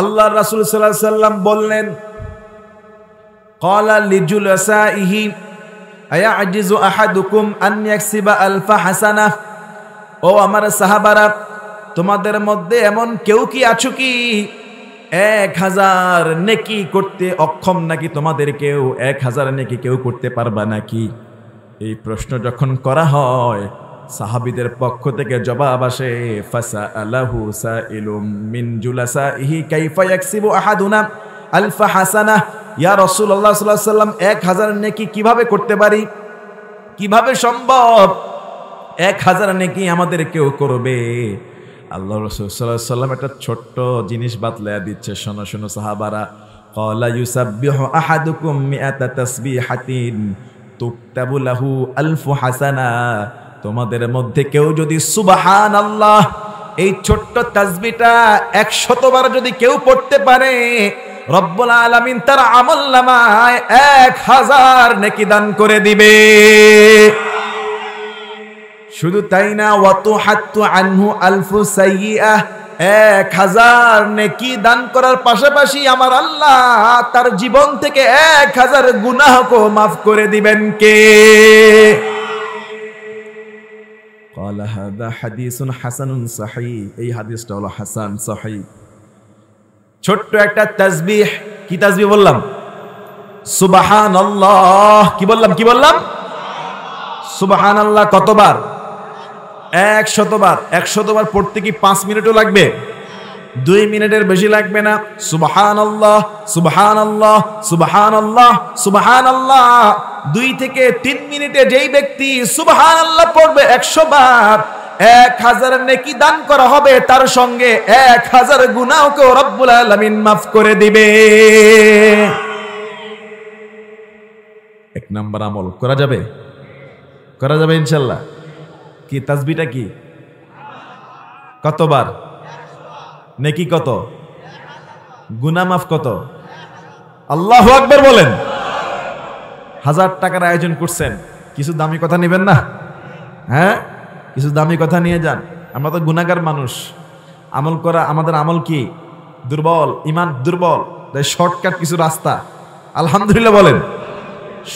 আল্লাহ রাসূল সাল্লাল্লাহু আলাইহি সাল্লাম বললেন, ক্বালা লিজুলাসাইহি আয়াজিজু আহাদুকুম আন ইয়াকসিবা আলফা হাসানাহ। ও আমার সাহাবারা, তোমাদের মধ্যে এমন কেউ কি আছো কি 1000 নেকি করতে অক্ষম নাকি? তোমাদের কেউ 1000 নেকি কেউ করতে পারবা নাকি? এই প্রশ্ন যখন করা হয়, সাহাবীদের পক্ষ থেকে জবাব আসে, ফাসাআলাহু সাইলুম মিন জুলাসাইহি কাইফা ইয়াকসিবু আহাদুনা আলফা হাসানাহ। ইয়া রাসূলুল্লাহ সাল্লাল্লাহু আলাইহি ওয়াসাল্লাম, 1000 নেকি কিভাবে করতে পারি? কিভাবে সম্ভব 1000 নেকি আমাদের কেউ করবে? আল্লাহ রাসূল সাল্লাল্লাহু আলাইহি ওয়াসাল্লাম একটা ছোট্ট জিনিস বাতলায়া দিচ্ছে, শোনো শোনো সাহাবারা। ক্বালা ইউসাব্বিহু আহাদুকুম মিআতা তাসবিহাতিন তুকতাবু লাহু আলফু হাসানা। তোমাদের মধ্যে কেউ যদি সুবহানাল্লাহ এই ছোট্ট তাসবিহটা 100 বার যদি কেউ পড়তে পারে, রব্বুল আলামিন তার আমলনামায় 1000 নেকি দান করে দিবে। শুধু তাই না, ওয়াতুহাত্তু আনহু আলফু সাইয়্যাহ, 1000 নেকি দান করার পাশাপাশি আমার আল্লাহ তার জীবন থেকে 1000 গুনাহকে মাফ করে দিবেন কে? ক্বালা হাযা হাদিসুন হাসানুন সহিহ। এই হাদিসটা হলো হাসান সহিহ। ছোট্ট একটা তাসবিহ। কি তাসবিহ বললাম? সুবহানাল্লাহ। কি বললাম? কি বললাম? সুবহানাল্লাহ কতবার? 100 বার। 100 বার পড়তে কি 5 মিনিটও লাগবে? 2 মিনিটের বেশি লাগবে না। সুবহানাল্লাহ সুবহানাল্লাহ সুবহানাল্লাহ সুবহানাল্লাহ 2 থেকে 3 মিনিটে যেই ব্যক্তি সুবহানাল্লাহ পড়বে 100 বার, 1000 নেকি দান করা হবে, তার সঙ্গে 1000 গুনাহকেও রব্বুল আলামিন মাফ করে দিবে। 1 নাম্বার আমল করা যাবে, করা যাবে ইনশাআল্লাহ। কি তাসবিহটা কি? কতবার? নেকি কত? গুনাহ মাফ কত? আল্লাহু আকবার বলেন। 1000 টাকার আয়োজন করছেন, কিছু দামি কথা নেবেন না? হ্যাঁ, কিছু দামি কথা নিয়ে যান। আমরা তো গুনাহগার মানুষ, আমল করা আমাদের আমল কি দুর্বল, ইমান দুর্বল। তাই শর্টকাট কিছু রাস্তা, আলহামদুলিল্লাহ বলেন।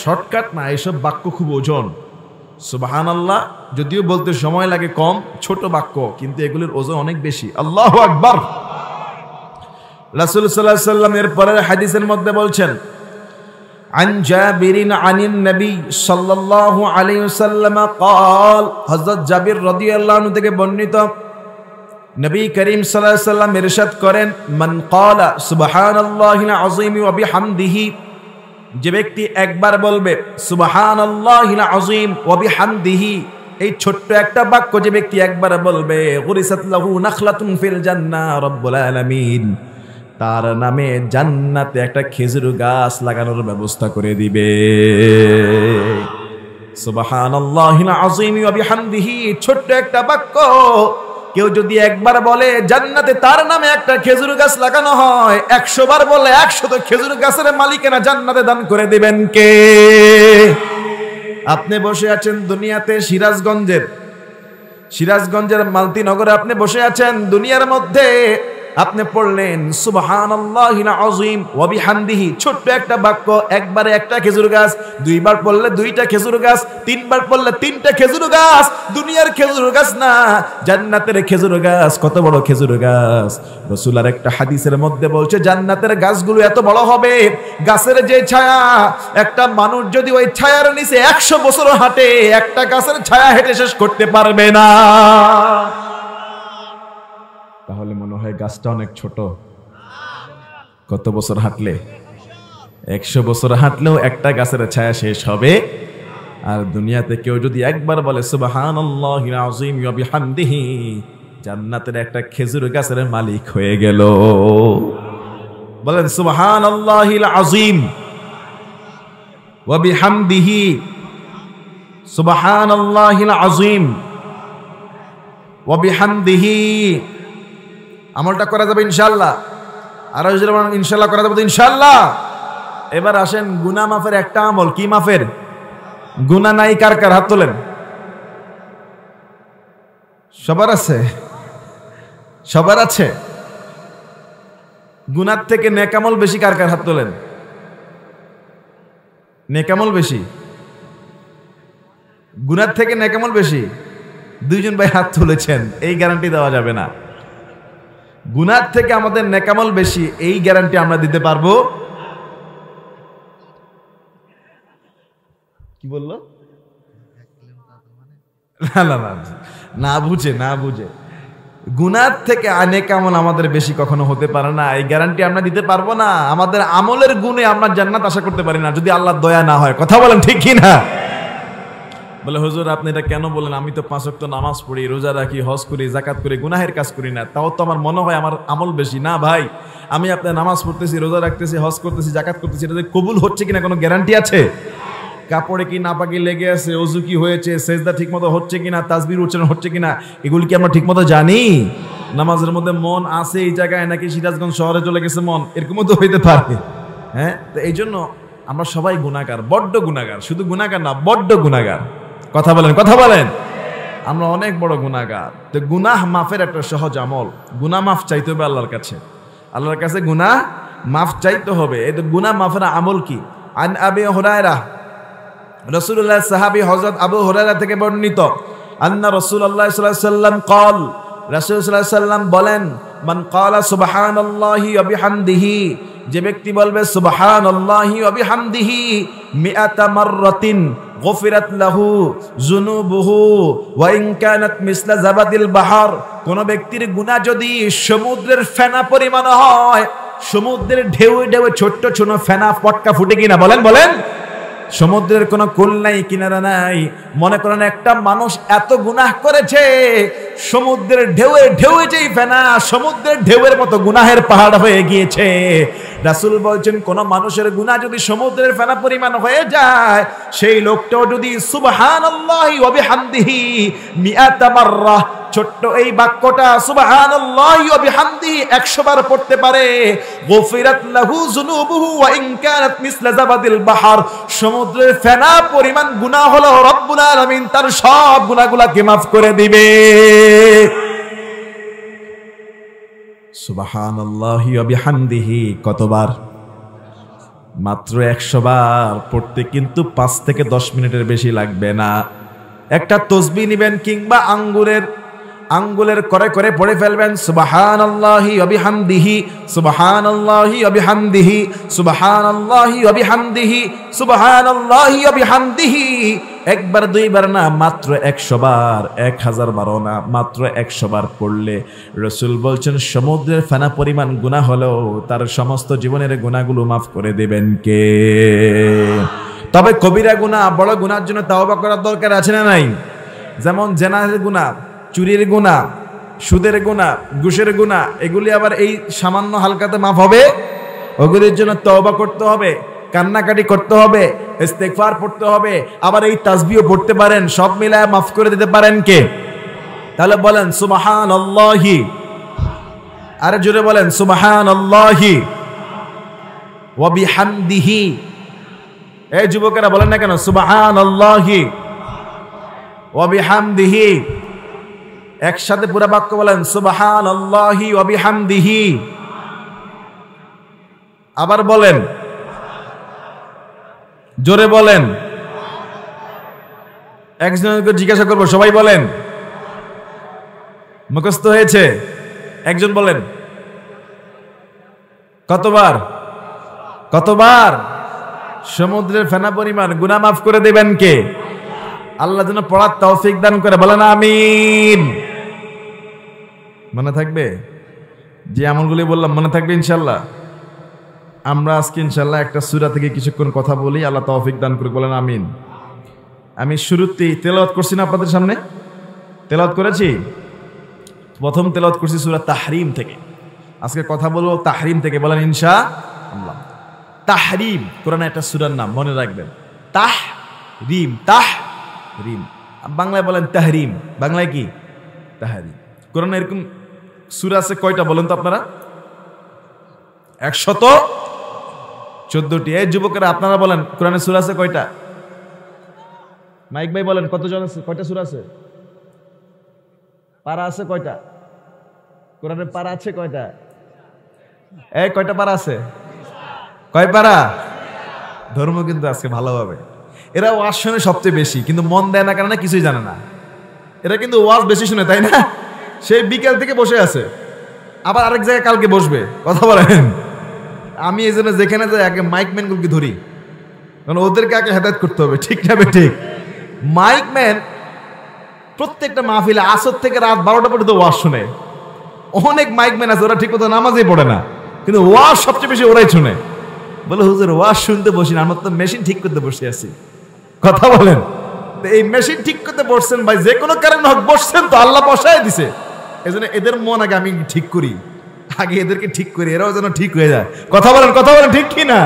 শর্টকাট না, এসব বাক্য খুব ওজন। সুবহানাল্লাহ যদিও বলতে সময় লাগে কম, ছোট বাক্য, কিন্তু এগুলোর ওজন অনেক বেশি। আল্লাহু আকবার। রাসূল সাল্লাল্লাহু আলাইহি ওয়াসাল্লাম এর পরের হাদিসের মধ্যে বলছেন, আন জাবিরিন আনিন নবী সাল্লাল্লাহু আলাইহি ওয়াসাল্লাম قال, হযরত জাবির রাদিয়াল্লাহু আনহু থেকে বর্ণিত, নবী করিম সাল্লাল্লাহু আলাইহি ওয়াসাল্লাম ইরশাদ করেন, মান ক্বালা সুবহানাল্লাহিল আযীম ওয়া বিহামদিহি, যে ব্যক্তি একবার বলবে সুবহানাল্লাহিল আযীম ওয়া বিহামদিহি, এই ছোট্ট একটা বাক্য যে ব্যক্তি একবার বলবে, গুরিসাত লাহু নাখলাতুন ফিল জান্নাহ, রব্বুল আলামিন তার নামে জান্নাতে একটা খেজুর গাছ লাগানোর ব্যবস্থা করে দিবে। সুবহানাল্লাহিল আযীম ওয়া বিহামদিহি, ছোট্ট একটা বাক্য কেউ যদি একবার বলে, জান্নাতে তার নামে একটা খেজুর গাছ লাগানো হয়। 100 বার বলে 100 খেজুর গাছের মালিকেরা জান্নাতে দান করে দিবেন কে? আপনি বসে আছেন দুনিয়াতে সিরাজগঞ্জের মালতীনগরে আপনি বসে আছেন, দুনিয়ার মধ্যে আপনি পড়লেন সুবহানাল্লাহিল আযীম ওয়া বিহামদিহি, ছোট্ট একটা বাক্য, একবারে একটা খেজুর গাছ, 2 বার পড়লে 2টা খেজুর গাছ, 3 বার পড়লে 3টা খেজুর গাছ। দুনিয়ার খেজুর গাছ না, জান্নাতের খেজুর গাছ। কত বড় খেজুর গাছ! রাসূল আর একটা হাদিসের মধ্যে বলছে, জান্নাতের গাছগুলো এত বড় হবে, গাছের যে ছায়া, একটা মানুষ যদি ওই ছায়ার নিচে 100 বছর হাঁটে, একটা গাছের ছায়া হেঁটে শেষ করতে পারবে না। তাহলে মনে হয় গাছটা অনেক ছোট। কত বছর হাঁটলে? 100 বছর হাঁটলেও একটা গাছের ছায়া শেষ হবে। আর দুনিয়াতে কেউ যদি একবার বলে সুবহানাল্লাহিল আযীম ওয়া বিহামদিহি, জান্নাতের একটা খেজুর গাছের মালিক হয়ে গেল। বলেন সুবহানাল্লাহিল আযীম ওয়া বিহামদিহি, সুবহানাল্লাহিল আযীম ওয়া বিহামদিহি। আমলটা করা যাবে ইনশাআল্লাহ। আর ইনশাআল্লাহ করা যাবে তো ইনশাআল্লাহ। এবার আসেন গুনাহ মাফের একটা আমল। কি মাফের? গুনাহ নাই কার কার হাত তোলেন। সবার আছে? সবার আছে? গুনার থেকে নেকামল বেশি, কার কার হাত তোলেন? নেকামল বেশি, গুনার থেকে নেকামল বেশি? দুইজন ভাই হাত তুলেছেন, এই গ্যারান্টি দেওয়া যাবে না। গুনার থেকে আমাদের নেকামল বেশি, এই গ্যারান্টি আমরা দিতে পারবো? কি বললো? না না না, না বুঝে, না বুঝে। গুনার থেকে নেকামল আমাদের বেশি কখনো হতে পারে না, এই গ্যারান্টি আমরা দিতে পারবো না। আমাদের আমলের গুণে আমরা জান্নাত আশা করতে পারি না যদি আল্লাহর দয়া না হয়। কথা বলেন ঠিক কি না? বলে হুজুর আপনি এটা কেন বলেন? আমি তো 5 ওয়াক্ত নামাজ পড়ি, রোজা রাখি, হজ করি, জাকাত করি, গুনাহের কাজ করি না, তাও তো আমার মনে হয় আমার আমল বেশি। না ভাই, আমি আপনার নামাজ পড়তেছি, রোজা রাখতেছি, হজ করতেছি, জাকাত করতেছি, এটা কবুল হচ্ছে কিনা কোনো গ্যারান্টি আছে? কাপড়ে কি নাপাকি লেগে আছে, ওযু কি হয়েছে, সেজদা ঠিকমতো হচ্ছে কিনা, তাসবির উচ্চারণ হচ্ছে কিনা, এগুলি কি আমরা ঠিকমতো জানি? নামাজের মধ্যে মন আছে এই জায়গায়, নাকি সিরাজগঞ্জ শহরে চলে গেছে মন, এরকমও তো হইতে পারে। হ্যাঁ, তো এই জন্য আমরা সবাই গুনাহগার, বড্ড গুনাহগার, শুধু গুনাহগার না, বড্ড গুনাহগার। কথা বলেন, কথা বলেন। আমরা অনেক বড় গুনাহগার। তো গুনাহ মাফের একটা সহজ আমল, গুনাহ মাফ চাইতে হবে আল্লাহর কাছে। আল্লাহর কাছে গুনাহ মাফ চাইতে হবে। এই তো গুনাহ মাফের আমল কি? আন আবি হুরায়রা, রাসূলুল্লাহ সাহাবী হযরত আবু হুরায়রা থেকে বর্ণিত, আন্না রাসূলুল্লাহ সাল্লাল্লাহু আলাইহি ওয়াসাল্লাম قال, রাসূল সাল্লাল্লাহু আলাইহি ওয়াসাল্লাম বলেন, মান ক্বালা সুবহানাল্লাহি ওয়া বিহামদিহি, যে ব্যক্তি বলবে সুবহানাল্লাহি ওয়া বিহামদিহি মিআতা মাররাতিন গফিরাত লাহু যুনুবুহু ওয়া ইন কানাত মিসলা জাবাদিল বাহর, কোন ব্যক্তির গুনাহ যদি সমুদ্রের ফেনা পরিমাণ হয়, সমুদ্রের ঢেউয়ে ঢেউয়ে ছোট্ট ছোট ফেনা পটকা ফুটে কিনা, বলেন বলেন। সমুদ্রের কোনো কুল নাই, কিনারা নাই। মনে করেন একটা মানুষ এত গুনাহ করেছে, সমুদ্রের ঢেউয়ে ঢেউয়ে যেই ফেনা, সমুদ্রের ঢেউয়ের মতো গুনাহের পাহাড় হয়ে গিয়েছে। রাসূল বলছেন কোন মানুষের গুনাহ যদি সমুদ্রের ফেনা পরিমাণ হয়ে যায়, সেই লোকটাও যদি সুবহানাল্লাহি ওয়া বিহামদিহি মিআতা মাররা, ছোট্ট এই বাক্যটা সুবহানাল্লাহি ওয়া বিহামদিহি 100 বার পড়তে পারে, গফিরাত লাহু যুনুবুহু ওয়া ইন কানাত মিসলা জাবাদিল বাহর, সমুদ্রের ফেনা পরিমাণ গুনাহ হলো রব্বুল আলামিন তার সব গুনাহগুলোকে মাফ করে দিবে। সুবহানাল্লাহি ওয়া বিহামদিহি কতবার? মাত্র 100 বার পড়তে কিন্তু 5 থেকে 10 মিনিটের বেশি লাগবে না। একটা তসবিহ নেবেন কিংবা আঙ্গুলের করে করে পড়ে ফেলবেন সুবহানাল্লাহি ওয়া বিহামদিহি, সুবহানাল্লাহি ওয়া বিহামদিহি, সুবহানাল্লাহি ওয়া বিহামদিহি, সুবহানাল্লাহি ওয়া বিহামদিহি। একবার দুইবার না, মাত্র 100 বার, 1000 বারও না, মাত্র 100 বার পড়লে রাসূল বলছেন সমুদ্রের ফেনা পরিমাণ গুনাহ হলেও তার সমস্ত জীবনের গুনাহগুলো মাফ করে দেবেন কে? তবে কবিরা গুনাহ, বড় গুনার জন্য তাওবা করার দরকার আছে না নাই? যেমন জেনার গুনাহ, চুরির গুনাহ, সুদের গুনাহ, ঘুষের গুনাহ, এগুলি আবার এই সামান্য হালকাতে মাফ হবে? ওগুলির জন্য তওবা করতে হবে, কান্নাকাটি করতে হবে, ইস্তেগফার পড়তে হবে, আবার এই তাসবিহও পড়তে পারেন। সব মিলায় মাফ করে দিতে পারেন কে? তাহলে বলেন সুবহানাল্লাহি, আরে জোরে বলেন সুবহানাল্লাহি ওয়া বিহামদিহি। এই যুবকেরা বলেন না কেন সুবহানাল্লাহি ওয়া বিহামদিহি? একসাথে পুরো বাক্য বলেন সুবহানাল্লাহি ওয়া বিহামদিহি। আবার বলেন, জোরে বলেন। একজনকে জিজ্ঞাসা করবো, সবাই বলেন। মুখস্থ হয়েছে? একজন বলেন কতবার? কতবার? সমুদ্রের ফেনা পরিমাণ গুনাহ মাফ করে দেবেন কে? আল্লাহ যেন পড়ার তৌফিক দান করে, বলেন আমিন। মনে থাকবে যে আমলগুলি বললাম? মনে থাকবে ইনশাল্লাহ। আমরা আজকে ইনশাল্লাহ একটা সূরা থেকে কিছুক্ষণ কথা বলি, আল্লাহ তৌফিক দান করে, বলেন আমিন। আমি শুরুতেই তেলাওয়াত করছি না আপনাদের সামনে? তেলাওয়াত করেছি। প্রথম তেলাওয়াত করছি সূরা তাহরিম থেকে, আজকে কথা বলবো তাহরিম থেকে, বলেন ইনশাআল্লাহ। তাহরিম কোরআনে একটা সূরার নাম, মনে রাখবেন। তাহরিম, তাহরিম। বাংলায় বলেন তাহরিম, বাংলায় কি? তাহরিম। কোরআনে এরকম সূরা আছে কয়টা বলেন তো আপনারা? 114টি। এই যুবকেরা আপনারা বলেন কোরআনে সূরা আছে কয়টা? মাইক ভাই বলেন কতজন আছে, কয়টা সূরা আছে? পারা আছে কয়টা? কোরআনে পারা আছে কয়টা? এই কয়টা পারা আছে? কয় পারা? ধর্ম কিন্তু আজকে ভালোভাবে এরা ওয়াজ শুনে সবচেয়ে বেশি, কিন্তু মন দেয় না কারণে কিছুই জানে না। এরা কিন্তু ওয়াজ বেশি শুনে, তাই না? সেই বিকেল থেকে বসে আছে, আবার আরেক জায়গায় কালকে বসবে। কথা বলেন। আমি এই জন্য যেখানে যাই আগে মাইকম্যানগুলোকে ধরি, কারণ ওদেরকে আগে হেদায়েত করতে হবে। ঠিক না ঠিক? মাইকম্যান প্রত্যেকটা মাহফিলে আসর থেকে রাত 12টা পর্যন্ত ওয়াজ শুনে। অনেক মাইকম্যান আছে ওরা ঠিক মতো নামাজই পড়ে না, কিন্তু ওয়াজ সবচেয়ে বেশি ওরাই শুনে। বলে হুজুর ওয়াজ শুনতে বসি না, আমরা তো মেশিন ঠিক করতে বসে আছি। কথা বলেন। এই মেশিন ঠিক করতে বসছেন ভাই, যে কোনো কারণে হোক বসছেন তো, আল্লাহ বসায় দিছে। এই জন্য এদের মন আগে আমি ঠিক করি, আগে এদেরকে ঠিক করি, এরাও যেন ঠিক হয়ে যায়। কথা বলেন, কথা বলেন, ঠিক কি না?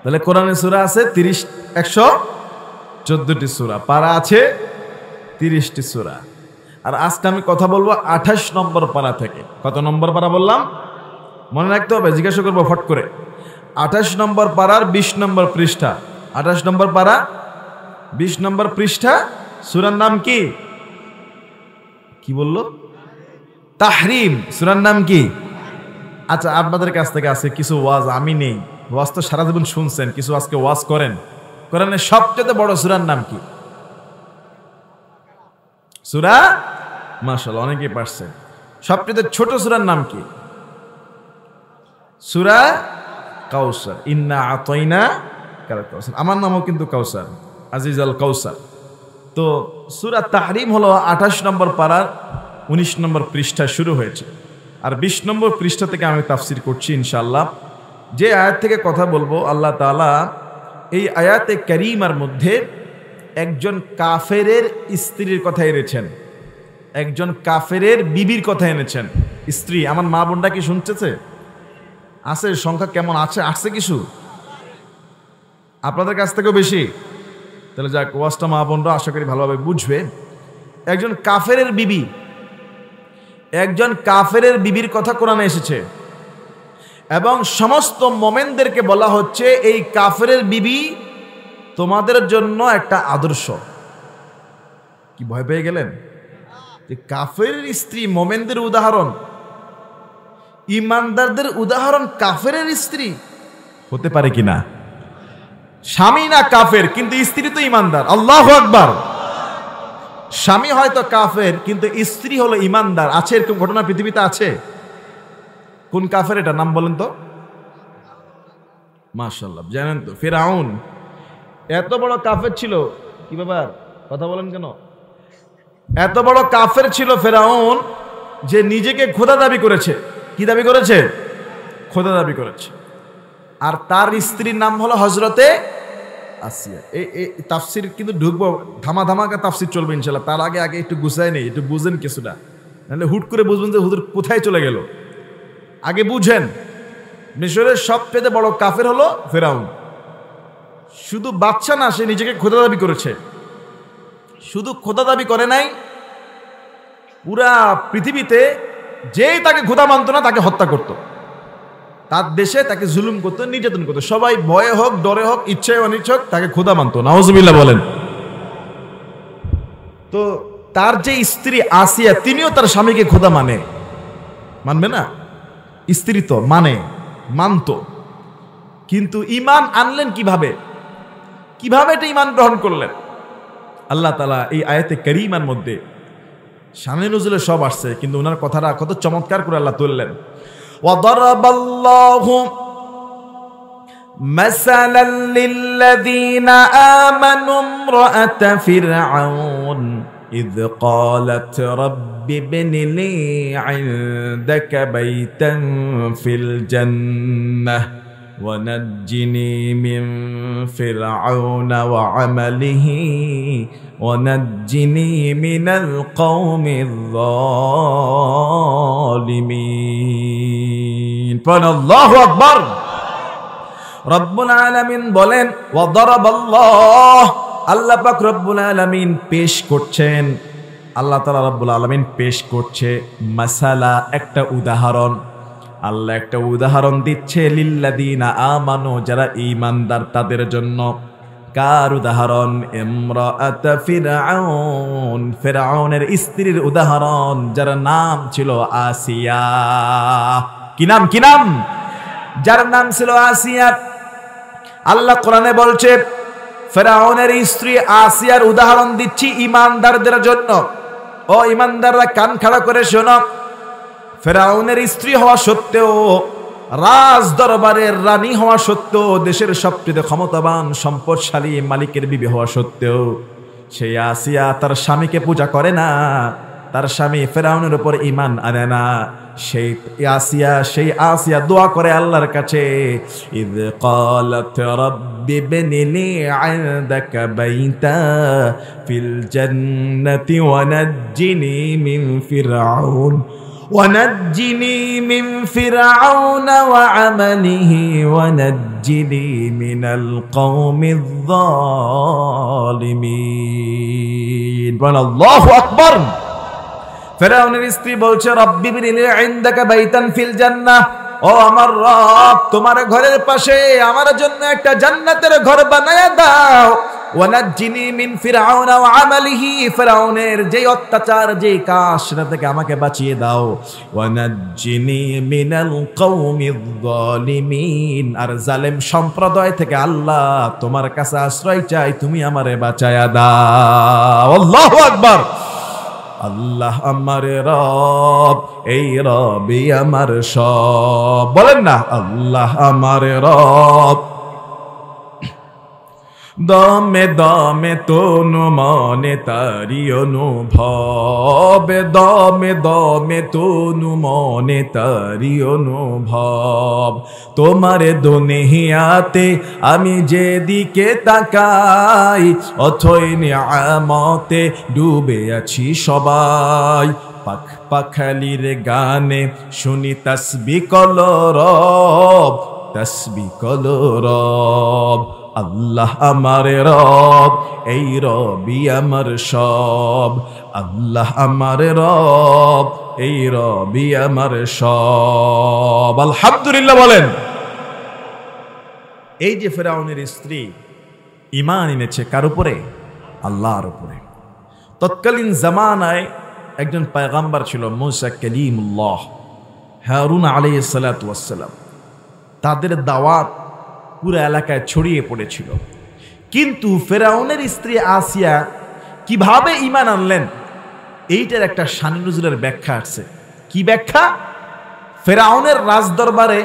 তাহলে কোরআনের সূরা আছে 114টি সূরা, পারা আছে 30টি সূরা। আর আজকে আমি কথা বলবো 28 নম্বর পারা থেকে। কত নম্বর পারা বললাম? মনে রাখতে হবে, জিজ্ঞাসা করবো ফট করে। 28 নম্বর পারার 20 নম্বর পৃষ্ঠা। 28 নম্বর পারা 20 নম্বর পৃষ্ঠা। সূরার নাম কি? কি বললো? তাহরিম। সূরার নাম কি? আচ্ছা, আপনাদের কাছ থেকে আছে কিছু ওয়াজ, আমি নেই। ওয়াজ তো সারা জীবন শুনছেন, কিছু আজকে ওয়াজ করেন। কোরআনের সবচেয়ে বড় সূরার নাম কি? সূরা, মাশাআল্লাহ অনেকেই পারছেন। সবচেয়ে ছোট সূরার নাম কি? সূরা কাউসার। ইন্না আতাইনা কাল কাউসার। আমার নামও কিন্তু কাউসার, আজিজ আল কাউসার। তো সূরা তাহরিম হলো 28 নম্বর পারার 19 নম্বর পৃষ্ঠা শুরু হয়েছে। আর 20 নম্বর পৃষ্ঠা থেকে আমি তাফসির করছি ইনশাআল্লাহ। যে আয়াত থেকে কথা বলবো, আল্লাহ তাআলা এই আয়াতে কারিমার মধ্যে একজন কাফেরের স্ত্রীর কথা এনেছেন, একজন কাফেরের বিবির কথা এনেছেন। স্ত্রী, আমার মা বোনটা কি শুনতেছে? আছে সংখ্যা কেমন আছে? আসছে কিছু আপনাদের কাছ থেকেও বেশি? তাহলে যাক, ওয়াজটা মা বোনরা আশা করি ভালোভাবে বুঝবে। একজন কাফেরের বিবি, একজন কাফেরের বিবির কথা কোরআনে এসেছে, এবং সমস্ত মোমেনদেরকে বলা হচ্ছে এই কাফেরের বিবি তোমাদের জন্য একটা আদর্শ। কি ভয় পেয়ে গেলেন? যে কাফেরের স্ত্রী মোমেনদের উদাহরণ, ইমানদারদের উদাহরণ কাফেরের স্ত্রী হতে পারে কিনা? স্বামী না কাফের, কিন্তু স্ত্রী তো ইমানদার। আল্লাহু আকবার। স্বামী হয়তো কাফের, কিন্তু স্ত্রী হলো ইমানদার। আছে এরকম ঘটনা পৃথিবীতে? আছে। কোন কাফের এটা? নাম বলেন তো। মাশাআল্লাহ, জানেন তো? ফিরআউন এত বড় কাফের ছিল। কি ব্যাপার, কথা বলেন কেন? এত বড় কাফের ছিল ফিরআউন যে নিজেকে খোদা দাবি করেছে। কি দাবি করেছে? খোদা দাবি করেছে। আর তার স্ত্রীর নাম হলো হযরতে আসিয়া। এই তাফসির কিন্তু ঢুকবো, ধামাধামাকা তাফসির চলবে ইনশাআল্লাহ। তার আগে একটু গুছায় নেই, একটু বুঝেন কিছুটা, নাহলে হুট করে বুঝবেন যে হুজুর কোথায় চলে গেল। আগে বুঝেন, মিশরের সবচেয়ে বড় কাফের হলো ফিরআউন। শুধু বাচ্চা না, সে নিজেকে খোদা দাবি করেছে। শুধু খোদা দাবি করে নাই, পুরা পৃথিবীতে যেই তাকে খোদা মানত না তাকে হত্যা করত। তার দেশে তাকে জুলুম করতো, নির্যাতন করতো। সবাই ভয়ে হোক, ডরে হোক, ইচ্ছায় অনিচ্ছা হোক, তাকে খোদা মানত। নাউজুবিল্লাহ বলেন। তো তার যে স্ত্রী আসিয়া, তিনিও তার স্বামীকে খোদা মানবে না? স্ত্রী তো মানত, কিন্তু ঈমান আনলেন কিভাবে? কিভাবে এটা ঈমান গ্রহণ করলেন? আল্লাহ তাআলা এই আয়াতে কারীমার মধ্যে শানে নুজুলে সব আসছে, কিন্তু ওনার কথাটা কত চমৎকার করে আল্লাহ তুললেন। ওয়াদারাবাল্লাহু মাসালাল লিল্লাযীনা আমানু ইমরাআতা ফিরআউন إذ قالت رب ابن لي عندك بيتا في الجنة ونجني من فرعون وعمله ونجني من القوم الظالمين. الله أكبر. রব্বুল আলামিন বলেন ওয়াদারাবাল্লাহ, আল্লাহ পাক রব্বুল আলামিন পেশ করছেন, আল্লাহ তাআলা রব্বুল আলামিন পেশ করছে মাসালা, একটা উদাহরণ। আল্লাহ একটা উদাহরণ দিচ্ছে লিল্লাযীনা আমানু, যারা ঈমানদার তাদের জন্য। কার উদাহরণ? ইমরাআত ফিরআউন, ফিরআউনের স্ত্রীর উদাহরণ, যার নাম ছিল আসিয়া। কি নাম? কি নাম? যার নাম ছিল আসিয়া। আল্লাহ কোরআনে বলছে ফেরাউনের স্ত্রী আসিয়ার উদাহরণ দিচ্ছি ঈমানদারদের জন্য। ও ঈমানদাররা কান খাড়া করে শোনো। ফেরাউনের স্ত্রী হওয়া সত্ত্বেও, রাজ দরবারের রানী হওয়া সত্ত্বেও, দেশের সবচেয়ে ক্ষমতাবান সম্পদশালী মালিকের বিবি হওয়া সত্ত্বেও সেই আসিয়া তার স্বামীকে পূজা করে না, তার স্বামী ফেরাউনের উপর ঈমান আনে না। সেই আসিয়া দোয়া করে আল্লাহর কাছে, ইয ক্বালাত রাব্বি ইবনি লি ইনদাকা বাইতা ফিল জান্নাতি ওয়া নাজ্জিনি মিন ফিরআউন ونجني من فرعون وعمله ونجني من القوم الظالمين الله أكبر ফেরাউনের স্ত্রী বলছে রব্বি ইবনি লি ইনদাকা বাইতান ফিল জান্নাহ, ও আমার রব তোমার ঘরের পাশে আমার জন্য একটা জান্নাতের ঘর বানায়া দাও। ওয়ানাজ্জিনি মিন ফিরআউন ওয়া আমালিহি, ফিরআউনের যেই অত্যাচার যেই কাজ সেটা থেকে আমাকে বাঁচিয়ে দাও। ওয়ানাজ্জিনি মিনাল কওমিয যালিমিন, আর জালেম সম্প্রদায় থেকে আল্লাহ তোমার কাছে আশ্রয় চাই, তুমি আমারে বাঁচায়া দাও। আল্লাহু আকবার। আল্লাহ আমার রব, এই রবই আমার সব। বলেন না আল্লাহ আমার রব। দমে দমে তনু মনে তারি অনুভব, দমে দমে তনু মনে তারি অনুভব। তোমার দুনিয়াতে আমি যেদিকে তাকাই, অথই নিয়ামতে ডুবে আছি সবাই। পাখ পাখালির গানে শুনি তাসবিহ কলরব, তাসবিহ কলরব। আল্লাহ আমার রব, এই রবি আমার সব। আল্লাহ আমার রব, এই রবি আমার সব। আলহামদুলিল্লাহ বলেন। এই যে ফেরাউনের স্ত্রী ঈমান এনেছে কার উপরে? আল্লাহর উপরে। তৎকালীন জামানায় একজন পয়গম্বর ছিল মুসা কালিমুল্লাহ, হারুন আলাইহিস সালাতু ওয়াস সালাম। তাদের দাওয়াত পুরো এলাকায় ছড়িয়ে পড়েছিল। কিন্তু ফেরাউনের স্ত্রী আসিয়া কিভাবে ঈমান আনলেন, এইটার একটা শান নুজুলের ব্যাখ্যা আছে। কি ব্যাখ্যা? ফেরাউনের রাজদরবারে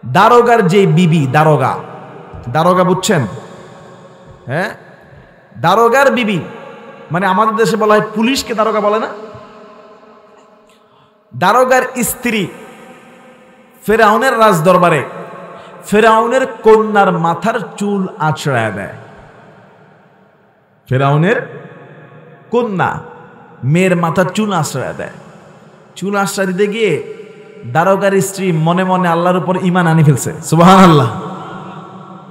দারোগার যে বিবি, দারোগা বুঝছেন? হ্যাঁ, দারোগার বিবি মানে আমাদের দেশে বলা হয় পুলিশকে দারোগা বলে না? দারোগার স্ত্রী ফেরাউনের রাজদরবারে ফেরাউনের কন্যার মাথার চুল আঁচড়ায় দেয়। ফেরাউনের কন্যা মেয়ের মাথার চুল আঁচড়ায় দেয়। চুল আঁচড়া দিতে গিয়ে দারোগার স্ত্রী মনে মনে আল্লাহর উপর ঈমান আনি ফেলছে। সুবহানাল্লাহ।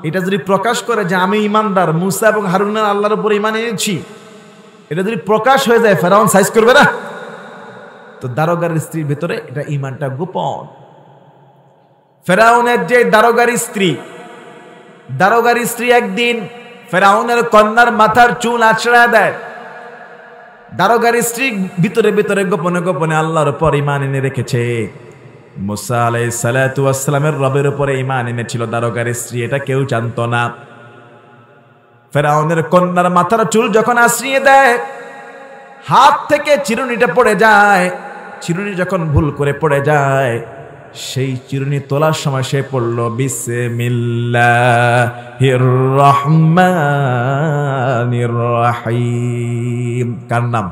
এটা যদি প্রকাশ করে যে আমি ঈমানদার, মুসা এবং হারুনের আল্লাহর উপর ঈমান এনেছি, এটা যদি প্রকাশ হয়ে যায় ফেরাউন সাইজ করবে না? তো দারোগার স্ত্রীর ভেতরে এটা ঈমানটা গোপন। ফেরাউনের যে দারোগার স্ত্রী একদিন ফেরাউনের কন্যার মাথার চুল আঁচড়া দেয়। দারোগার স্ত্রী ভিতরে ভিতরে গোপনে গোপনে আল্লাহর উপর ঈমান এনে রেখেছে। মুসা আলাইহিস সালাতু ওয়াস সালামের রবের উপরে ঈমান এনেছিল দারোগার স্ত্রী, এটা কেউ জানতো না। ফেরাউনের কন্যার মাথার চুল যখন আঁচড়িয়ে দেয়, হাত থেকে চিরুনিটা পড়ে যায়। চিরুনি যখন ভুল করে পড়ে যায়, সেই চিরুনি তোলার সময় সে পড়ল বিসমিল্লাহির রহমানির রহিম। কার নাম?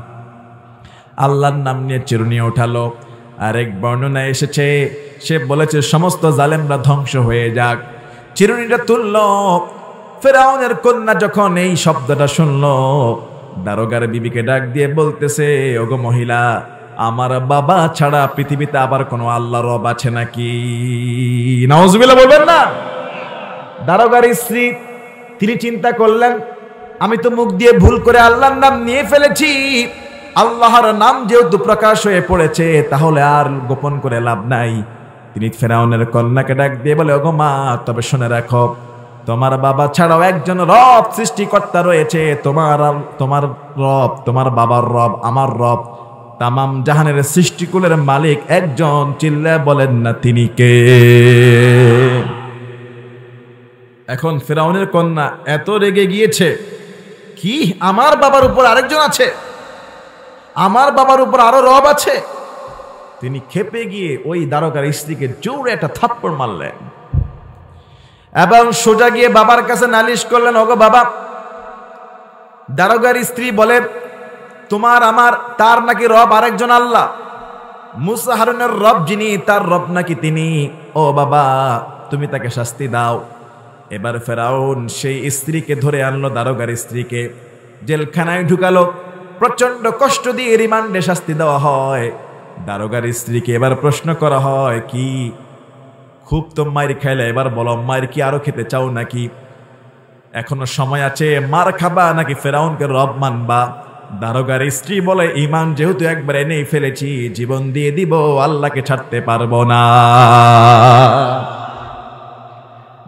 আল্লাহর নাম নিয়ে চিরুনি ওঠালো। আরেক বর্ণনায় এসেছে, সে বলেছে সমস্ত জালেমরা ধ্বংস হয়ে যাক। চিরুনিটা তুলল। ফেরাউনের কন্যা যখন এই শব্দটা শুনল, দারোগার বিবিকে ডাক দিয়ে বলতেছে, ওগো মহিলা, আমার বাবা ছাড়া পৃথিবীতে আবার কোনো আল্লাহ রব আছে নাকি? নাউজুবিল্লাহ বলবেন না? দারোগার স্ত্রী তিনি চিন্তা করলেন, আমি তো মুখ দিয়ে ভুল করে আল্লাহর নাম নিয়ে ফেলেছি। আল্লাহর নাম যেহেতু প্রকাশ হয়ে পড়েছে, তাহলে আর গোপন করে লাভ নাই। তিনি ফেরাউনের কন্যাকে ডাক দিয়ে বলে, ওগো মা, তবে শুনে রাখো, তোমার বাবা ছাড়াও একজন রব সৃষ্টিকর্তা রয়েছে। তোমার রব, তোমার বাবার রব, আমার রব। তামাম জাহানের সৃষ্টিকুলের মালিক একজন, চিল্লায় বলেন না তিনি কে? এখন ফেরাউনের কন্যা এত রেগে গিয়েছে, কি আমার বাবার উপর আরেকজন আছে, আমার বাবার উপর আরো রব আছে। তিনি ক্ষেপে গিয়ে ওই দারোগার স্ত্রীকে জোরে একটা থাপ্পড় মারলেন এবং সোজা গিয়ে বাবার কাছে নালিশ করলেন, ওগো বাবা, দারোগার স্ত্রী বলে তোমার আমার তার নাকি রব আরেকজন আল্লাহ, মুসা হারুনের রব যিনি তার রব নাকি তিনি। ও বাবা, তুমি তাকে শাস্তি দাও। এবার ফেরাউন সেই স্ত্রীকে ধরে আনলো, দারোগার স্ত্রীকে জেলখানায় ঢুকালো, প্রচন্ড কষ্ট দিয়ে রিমান্ডে শাস্তি দেওয়া হয়। দারোগার স্ত্রীকে এবার প্রশ্ন করা হয়, কি খুব তো মায়ের খাইলে, এবার বলো মায়ের কি আরো খেতে চাও নাকি? এখনো সময় আছে, মার খাবা নাকি ফেরাউনকে রব মানবা? দারোগার স্ত্রী বলে, ঈমান যেহেতু একবার এনেই ফেলেছি, জীবন দিয়ে দিব, আল্লাহকে ছাড়তে পারবো না।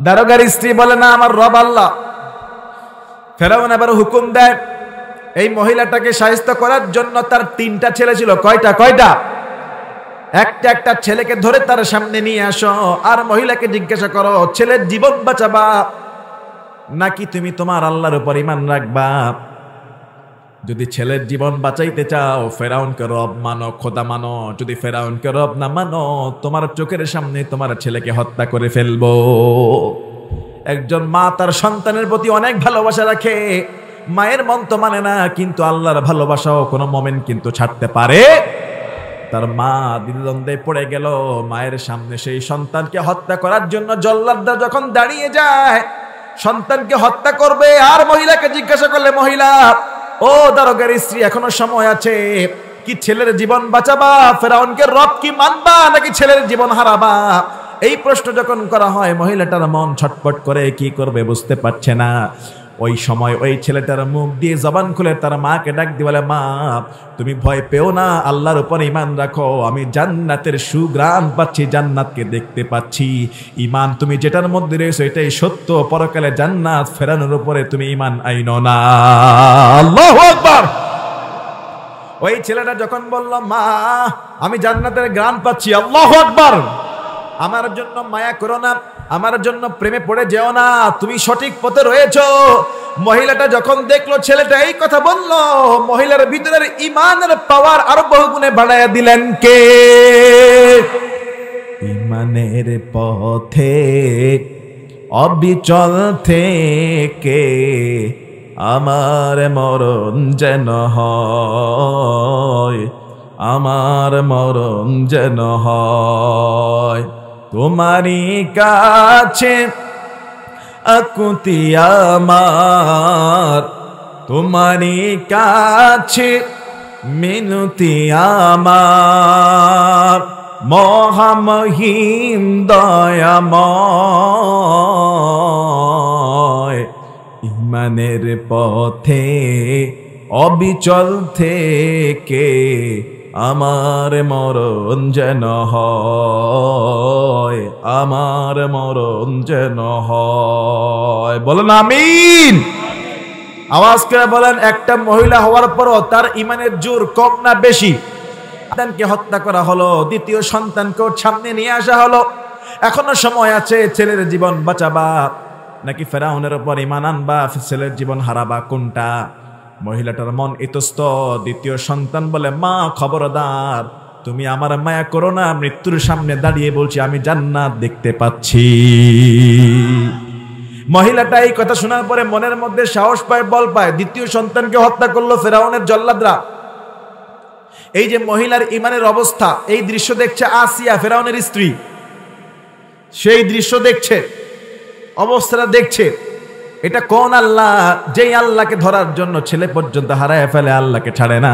দারোগার স্ত্রী বলে, না, আমার রব আল্লাহ। ফেরাউন এবার হুকুম দেয়, এই মহিলাটাকে শায়েস্তা করার জন্য তার 3টা ছেলে ছিল। কয়টা? একটা একটা ছেলেকে ধরে তার সামনে নিয়ে আসো, আর মহিলাকে জিজ্ঞাসা করো, ছেলের জীবন বাঁচাবা নাকি তুমি তোমার আল্লাহর উপর ঈমান রাখবা? যদি ছেলের জীবন বাঁচাইতে চাও, ফেরাউনকে রব মানো, খোদা মানো। যদি ফেরাউনকে রব না মানো, তোমার চোখের সামনে তোমার ছেলেকে হত্যা করে ফেলবো। একজন মা তার সন্তানের প্রতি অনেক ভালোবাসা রাখে, মায়ের মন তো মানে না, কিন্তু আল্লাহর ভালোবাসাও কোনো মোমেন কিন্তু ছাড়তে পারে। তার মা দ্বিধাদ্বন্দ্বে পড়ে গেল, মায়ের সামনে সেই সন্তানকে হত্যা করার জন্য জল্লাদরা যখন দাঁড়িয়ে যায়, সন্তানকে হত্যা করবে, আর মহিলাকে জিজ্ঞাসা করলে, মহিলা, ও দারোগার স্ত্রী, এখনো সময় আছে, কি ছেলের জীবন বাঁচাবা, ফেরাউনকে রব কি মানবা নাকি ছেলের জীবন হারাবা? এই প্রশ্ন যখন করা হয়, মহিলাটার মন ছটপট করে, কি করবে বুঝতে পারছে না। ওই সময় ওই ছেলেটার মুখ দিয়ে জবান খুলে তার মাকে ডাক দিয়ে বলে, মা, তুমি ভয় পেও না, আল্লাহর উপর ঈমান রাখো, আমি জান্নাতের সুগ্রাণ পাচ্ছি, জান্নাতকে দেখতে পাচ্ছি। ঈমান তুমি যেটার মধ্যে রয়েছে এটাই সত্য, পরকালে জান্নাত ফেরানোর উপরে তুমি ঈমান আইনো না। আল্লাহু আকবার। ওই ছেলেটা যখন বলল, মা, আমি জান্নাতের গ্রাণ পাচ্ছি, আল্লাহু আকবার, আমার জন্য মায়া করো না, আমার জন্য প্রেমে পড়ে যেও না, তুমি সঠিক পথে রয়েছো। মহিলাটা যখন দেখলো ছেলেটা এই কথা বলল, মহিলার ভিতরের ঈমানের পাওয়ার আরো বহুগুণে বাড়ায়া দিলেন কে? ঈমানের পথে অবিচল থেকে আমার মরণ যেন হয়, আমার মরণ যেন হয়। তোমারই কাছে আকুতি আমার, তোমারই কাছে মিনতি আমার, মহামহিম দয়াময়। ঈমানের পথে অবিচল থেকে আমার মরণ যেন হয়, আমার মরণ যেন হয়। বলেন আমিন। আওয়াজ করে বলেন, একটা মহিলা হওয়ার পরও তার ঈমানের জোর কম না বেশি? সন্তানকে হত্যা করা হলো, দ্বিতীয় সন্তানকেও সামনে নিয়ে আসা হলো। এখনো সময় আছে, ছেলের জীবন বাঁচাবা নাকি ফেরাউনের উপর ঈমান আনবা, ছেলের জীবন হারাবা, কোনটা? মহিলাটার মন ইতস্ত। দ্বিতীয় সন্তান বলে, মা, খবরদার, তুমি আমার মায়া করো না, মৃত্যুর সামনে দাঁড়িয়ে বলছি আমি জান্নাত দেখতে পাচ্ছি। মহিলাটা এই কথা শোনার পরে মনের মধ্যে সাহস পায়, বল পায়, দ্বিতীয় সন্তানকে হত্যা করলো ফেরাউনের জল্লাদরা। এই যে মহিলার ঈমানের অবস্থা, এই দৃশ্য দেখছে আসিয়া, ফেরাউনের স্ত্রী, সেই দৃশ্য দেখছে, অবস্থাটা দেখছে। এটা কোন আল্লাহ, যেই আল্লাহকে ধরার জন্য ছেলে পর্যন্ত হারায় ফেলে, আল্লাহকে ছাড়ে না।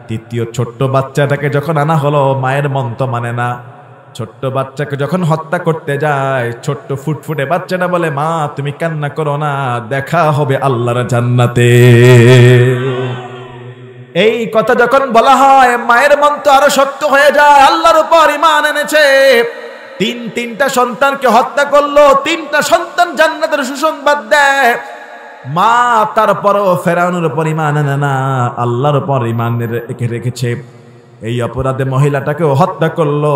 তৃতীয় ছোট্ট বাচ্চাটাকে যখন আনা হলো, মায়ের মন তো মানে না। ছোট্ট বাচ্চাকে যখন হত্যা করতে যায়, ছোট্ট ফুটফুটে বাচ্চাটা বলে, মা, তুমি কান্না করো না, দেখা হবে আল্লাহর জান্নাতে। এই কথা যখন বলা হয়, মায়ের মন তো আরো শক্ত হয়ে যায়, আল্লাহর উপর ঈমান এনেছে, তিনটা সন্তানকে হত্যা করলো, 3টা সন্তান জান্নাতের সুসংবাদ দেয়। মা তারপরও ফেরাউনের উপর ঈমান আনে না, আল্লাহর উপর ঈমান রেখেছে। এই অপরাধে মহিলাটাকেও হত্যা করলো।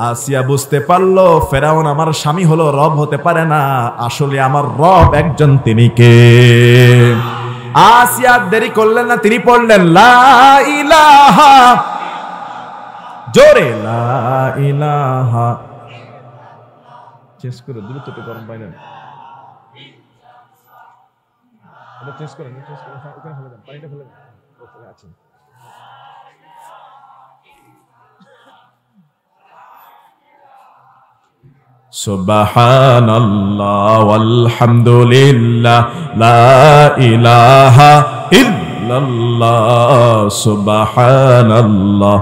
আসিয়া বুঝতে পারলো ফেরাউন আমার স্বামী হলো, রব হতে পারে না, আসলে আমার রব একজন, তিনি কে? আসিয়া দেরি করলেন না, তিনি পড়লেন লা ইলাহা, জোরে লা ইলাহা। চেঞ্জ করে দ্রুত, তো গরম পাইলেন, এটা চেঞ্জ করেন, চেঞ্জ করেন, ওখানে ফেলে দেন, পানিটা ফেলে দেন, ওখানে আছে। সুবহানাল্লাহ ওয়ালহামদুলিল্লাহ লা ইলাহা ইল্লাল্লাহ সুবহানাল্লাহ।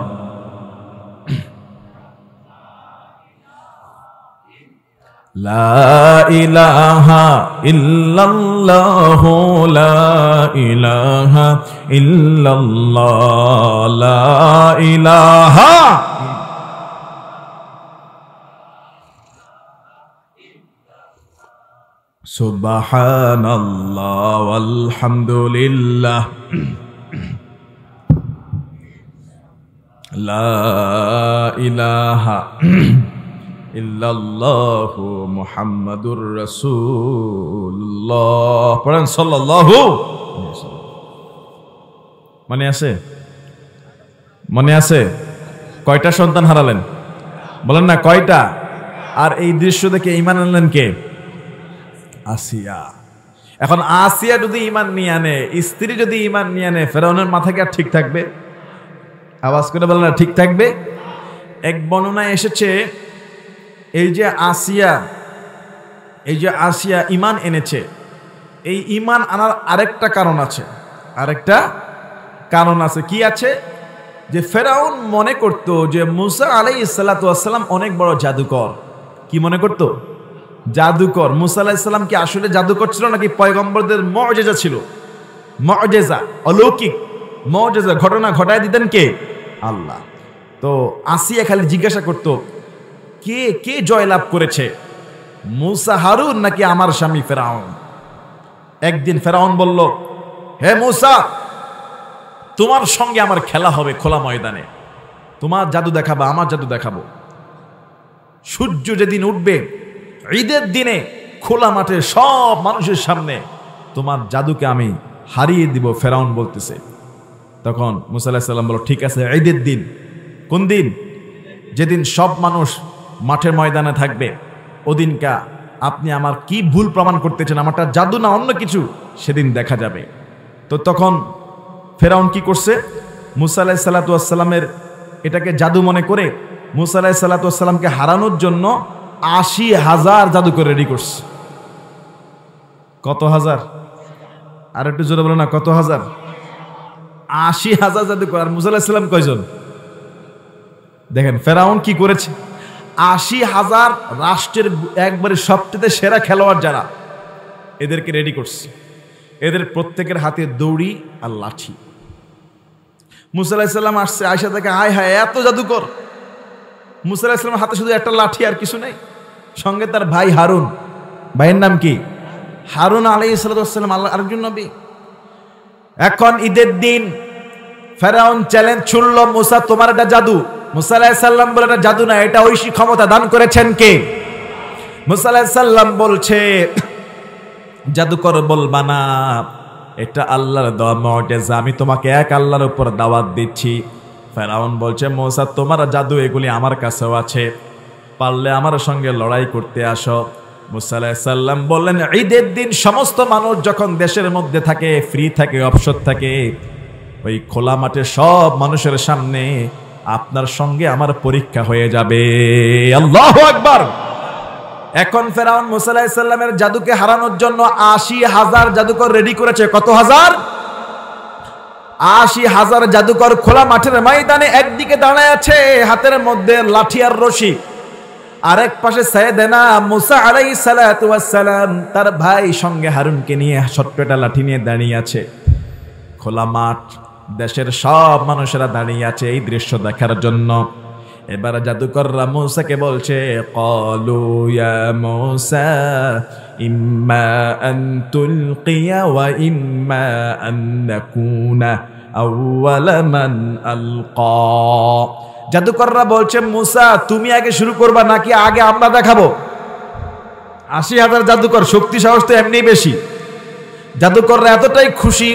লা ইলাহা ইল্লাল্লাহ লা ইলাহা ইল্লাল্লাহ লা ইলাহা। সুবহানাল্লাহ ওয়ালহামদুলিল্লাহ লা ইলাহা ইল্লাল্লাহু মুহাম্মাদুর রাসূলুল্লাহ। পড়েন সাল্লাল্লাহু। মনে আছে? মনে আছে? কয়টা সন্তান হারালেন বলেন না, কয়টা? আর এই দৃশ্য দেখে ঈমান আনলেন কে? আসিয়া। এখন আসিয়া যদি ঈমান নিয়ে আনে, স্ত্রী যদি ঈমান নিয়ে আনে, ফেরাউনের মাথা কি আর ঠিক থাকবে? আওয়াজ করে বলেন না, ঠিক থাকবে? এক বর্ণনায় এসেছে এই যে আসিয়া ঈমান এনেছে, এই ঈমান আনার আরেকটা কারণ আছে, আরেকটা কারণ আছে। কি আছে? যে ফেরাউন মনে করত যে মুসা আলাইহিস সালাতু ওয়াস সালাম অনেক বড় জাদুকর। কি মনে করত? জাদুকর। মুসা আলাইহিস সালাম কি আসলে জাদুকর ছিল নাকি পয়গম্বরদের মুআজিজা ছিল? মুআজিজা, অলৌকিক মুআজিজা, ঘটনা ঘটায় দিতেন কে? আল্লাহ। তো আসিয়া খালি জিজ্ঞাসা করত কে কে জয়লাভ করেছে, মুসা, হারুন নাকি আমার স্বামী ফেরাউন? একদিন ফেরাউন বলল, হে মুসা, তোমার সঙ্গে আমার খেলা হবে খোলা ময়দানে, তোমার জাদু দেখাবো, আমার জাদু দেখাবো। সূর্য যেদিন উঠবে ঈদের দিনে খোলা মাঠে সব মানুষের সামনে তোমার জাদুকে আমি হারিয়ে দিব, ফেরাউন বলতেছে। তখন মুসা আলাইহিস সালাম বলল, ঠিক আছে, ঈদের দিন। কোন দিন? যেদিন সব মানুষ মাঠের ময়দানে থাকবে, ওদিনকা আপনি আমার কি ভুল প্রমাণ করতেছেন, আমারটা জাদু না অন্য কিছু, সেদিন দেখা যাবে। তো তখন ফেরাউন কি করছে? মুসা আলাইহিস সালাতু ওয়াস সালামের এটাকে জাদু মনে করে মুসা আলাইহিস সালাতু ওয়াস সালামকে হারানোর জন্য ৮০,০০০ জাদুকর রেডি করছে। কত হাজার? আর একটু জোরে বলো না, কত হাজার? ৮০,০০০ জাদুকর। আর মুসা আলাইহিস সালাম কয়জন? দেখেন ফেরাউন কি করেছে। ৮০,০০০ রাষ্ট্রের একবারে সবচেয়ে সেরা খেলোয়াড় যারা, এদেরকে রেডি করছে। এদের প্রত্যেকের হাতে দড়ি আর লাঠি। মুসা আলাইহিস সালাম আসছে, আয়েশা থেকে, হায় হায় এত জাদুকর। মুসা আলাইহিস সালামের হাতে শুধু একটা লাঠি আর কিছু নেই, সঙ্গে তার ভাই হারুন। ভাইয়ের নাম কি? হারুন আলাইহিস সালাম, আল্লাহ আরেকজন নবী। এখন ঈদের দিন ফেরাউন চ্যালেঞ্জ ছুড়ল, মুসা তোমার এটা জাদু। মুসা আলাইহিস সালাম বলে, এটা জাদু না, এটা ঐশী ক্ষমতা দান করেছেন কে? মুসা আলাইহিস সালাম বলছে, জাদুকর বলবা না, এটা আল্লাহর দেওয়া মুআজিজা, আমি তোমাকে এক আল্লাহর উপর দাওয়াত দিচ্ছি। ফেরাউন বলছে, মুসা তোমার জাদু এগুলি আমার কাছেও আছে, পারলে আমার সঙ্গে লড়াই করতে আসো। মুসা আলাইহিস সালাম বললেন, ঈদের দিন সমস্ত মানুষ যখন দেশের মধ্যে থাকে, ফ্রি থাকে, অবসর থাকে, ওই খোলা মাঠে সব মানুষের সামনে আপনার সঙ্গে আমার পরীক্ষা হয়ে যাবে। আল্লাহু আকবার। এখন ফেরাউন মুসা আলাইহিস সালামের জাদুকে হারানোর জন্য ৮০,০০০ জাদুকর রেডি করেছে। কত হাজার? ৮০,০০০ জাদুকর খোলা মাঠের ময়দানে একদিকে দাঁড়ায় আছে, হাতের মধ্যে লাঠি আর রশি। আরেক পাশে সাইয়েদেনা মুসা আলাইহিস সালাতু ওয়াস সালাম তার ভাই সঙ্গে হারুনকে নিয়ে ছোট্ট একটা লাঠি নিয়ে দাঁড়িয়ে আছে। খোলা মাঠ, দেশের সব মানুষেরা দাঁড়িয়ে আছে এই দৃশ্য দেখার জন্য। এবার জাদুকররা মুসাকে বলছে, ক্বালু ইয়া মুসা ইম্মা আন তুলকিয়া ওয়া ইম্মা আন নাকুনা আউওয়ালা মান আলকা। জাদুকররা বলছে মুসা তুমি আগে শুরু করবা নাকি আগে আমরা দেখাবো? ৮০,০০০ জাদুকর, শক্তি সাহস তো এমনি বেশি। জাদুকররা এতটাই খুশি,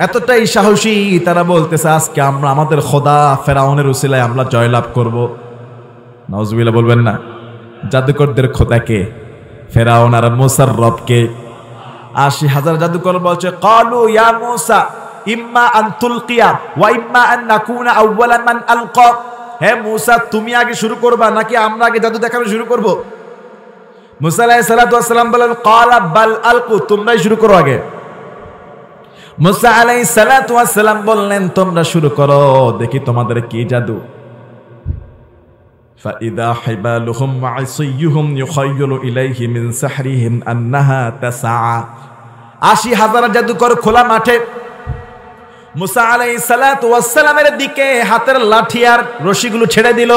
এতটাই সাহসী, তারা বলতেছে আজকে আমরা আমাদের খোদা ফেরাউনের উসিলায় আমরা জয়লাভ করব। নাউজুবিল্লাহ বলবেন না? জাদুকরদের খোদাকে ফেরাউন আর মুসার রবকে। ৮০,০০০ জাদুকর বলছে ক্বালু ইয়া মুসা ইম্মা আন তুলকিয়া ওয়া ইম্মা আন নাকুনা আউওয়ালা মান আলকা। হে মুসা তুমি আগে শুরু করবা নাকি আমরা আগে জাদু দেখানো শুরু করব? মুসা আলাইহিস সালাতু ওয়াস সালাম বলেন ক্বালা বাল আলকু, তোমরাই শুরু করো আগে। মুসা আলাইহিস সালাতু ওয়াস সালাম বললেন তোমরা শুরু করো, দেখি তোমাদের কি জাদু। ফাইদা হিবালুহুম ওয়া আসিয়ুহুম ইউখায়্যালু ইলাইহি মিন সাহরিহিম আন্নাহা তাসআ। ৮০,০০০ জাদুকর খোলা মাঠে মুসা আলাইহিস সালাতু ওয়াস সালামের দিকে হাতের লাঠি আর রশিগুলো ছেড়ে দিল।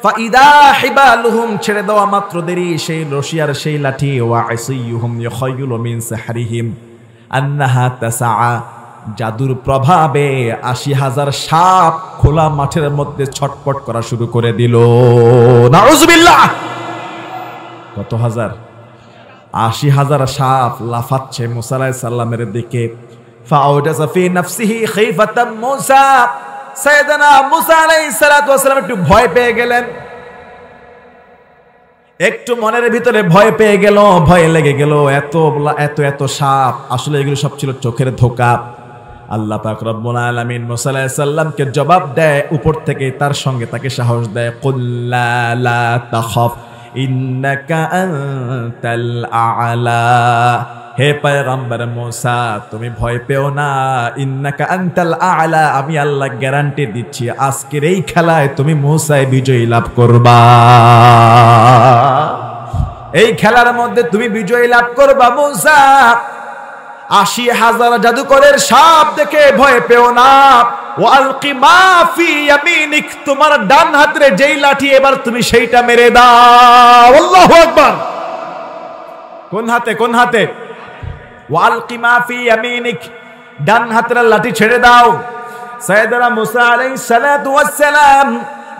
ফাইদা হিবালুহুম, ছেড়ে দেওয়া মাত্র দেরি সেই রশি আর সেই লাঠি, ওয়া আসিয়ুহুম ইউখায়্যালু মিন সাহরিহিম আন্নাহা তাসআ, জাদুর প্রভাবে ৮০,০০০ সাপ খোলা মাঠের মধ্যে ছটপট করা শুরু করে দিল। নাউজুবিল্লাহ! কত হাজার? ৮০,০০০ সাপ লাফাচ্ছে মুসা আলাইহিস সালামের দিকে। ফাআউজাসা ফি নাফসিহি খাইফাতাম মুসা, সাইয়েদনা মুসা আলাইহিস সালাতু ওয়াস সালাম একটু ভয় পেয়ে গেলেন, একটু মনের ভিতরে ভয় পেয়ে গেল, ভয় লেগে গেল। এত এত এত সাপ, আসলে এগুলো সব ছিল চোখের ধোঁকা। আল্লাহ পাক রব্বুল আলামিন মুসা আলাইহিস সালামকে জবাব দেয় উপর থেকে, তার সঙ্গে তাকে সাহস দেয়, কুল্লা লা তাখাফ ইন্নাকা আনতাল আ'লা। হে পয়গম্বর মুসা তুমি ভয় পেও না, ইন্নাকা আনতাল আ'লা, আমি আল্লাহ গ্যারান্টি দিচ্ছি আজকের এই খেলায় তুমি মুসায় বিজয় লাভ করবা। এই খেলার মধ্যে তুমি বিজয় লাভ করবা মুসা। ৮০,০০০ জাদুকরের সাপ দেখে ভয় পেও না। ওয়ালকি মা ফি ইয়ামিনিক, তোমার ডান হাতের যেই লাঠি এবার তুমি সেইটা মেরে দাও। আল্লাহু আকবার! কোন হাতে? কোন হাতে? ওয়ালকি মা ফি ইয়ামিনিক, ডান হাতের লাঠি ছেড়ে দাও। সাইয়েদনা মুসা আলাইহিস সালাতু ওয়াস সালাম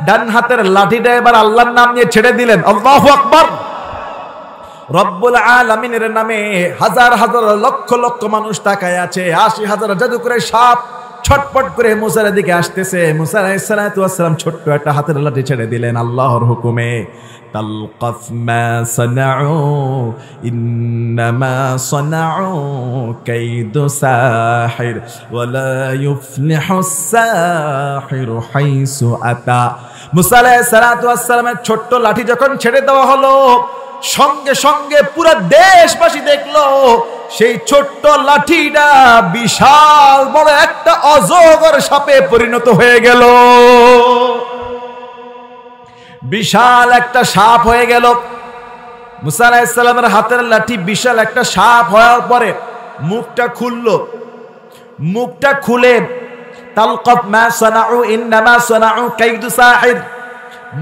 ডান হাতের লাঠিটা এবার আল্লাহর নাম নিয়ে ছেড়ে দিলেন। আল্লাহু আকবার! রব্বুল আলামিনের নামে হাজার হাজার লক্ষ লক্ষ মানুষ তাকায় আছে। ৮০,০০০ জাদুকরের সাপ ছটপট করে মুসার দিকে আসতেছে। মুসা আলাইহিস সালাতু ওয়াস সালাম ছোট্ট একটা হাতের লাঠি ছেড়ে দিলেন আল্লাহর হুকুমে। তালকাফ মা সানাউ ইন্নামা সানাউ কাইদু সাহির ওয়ালা ইউফলিহুস সাহিরু হাইসু আতা। মুসা আলাইহিস সালাতু ওয়াস সালামের ছোট্ট লাঠি যখন ছেড়ে দেওয়া হলো, সঙ্গে সঙ্গে পুরো দেশবাসী দেখলো সেই ছোট্ট লাঠিটা বিশাল বড় একটা অজগর সাপে পরিণত হয়ে গেল। বিশাল একটা সাপ হয়ে গেল। মুসা আলাইহিস সালামের হাতের লাঠি বিশাল একটা সাপ হওয়ার পরে মুখটা খুলল। মুখটা খুলে তালকাফ মা সানাউ ইন্নামা সানাউ কাইদু সাহির,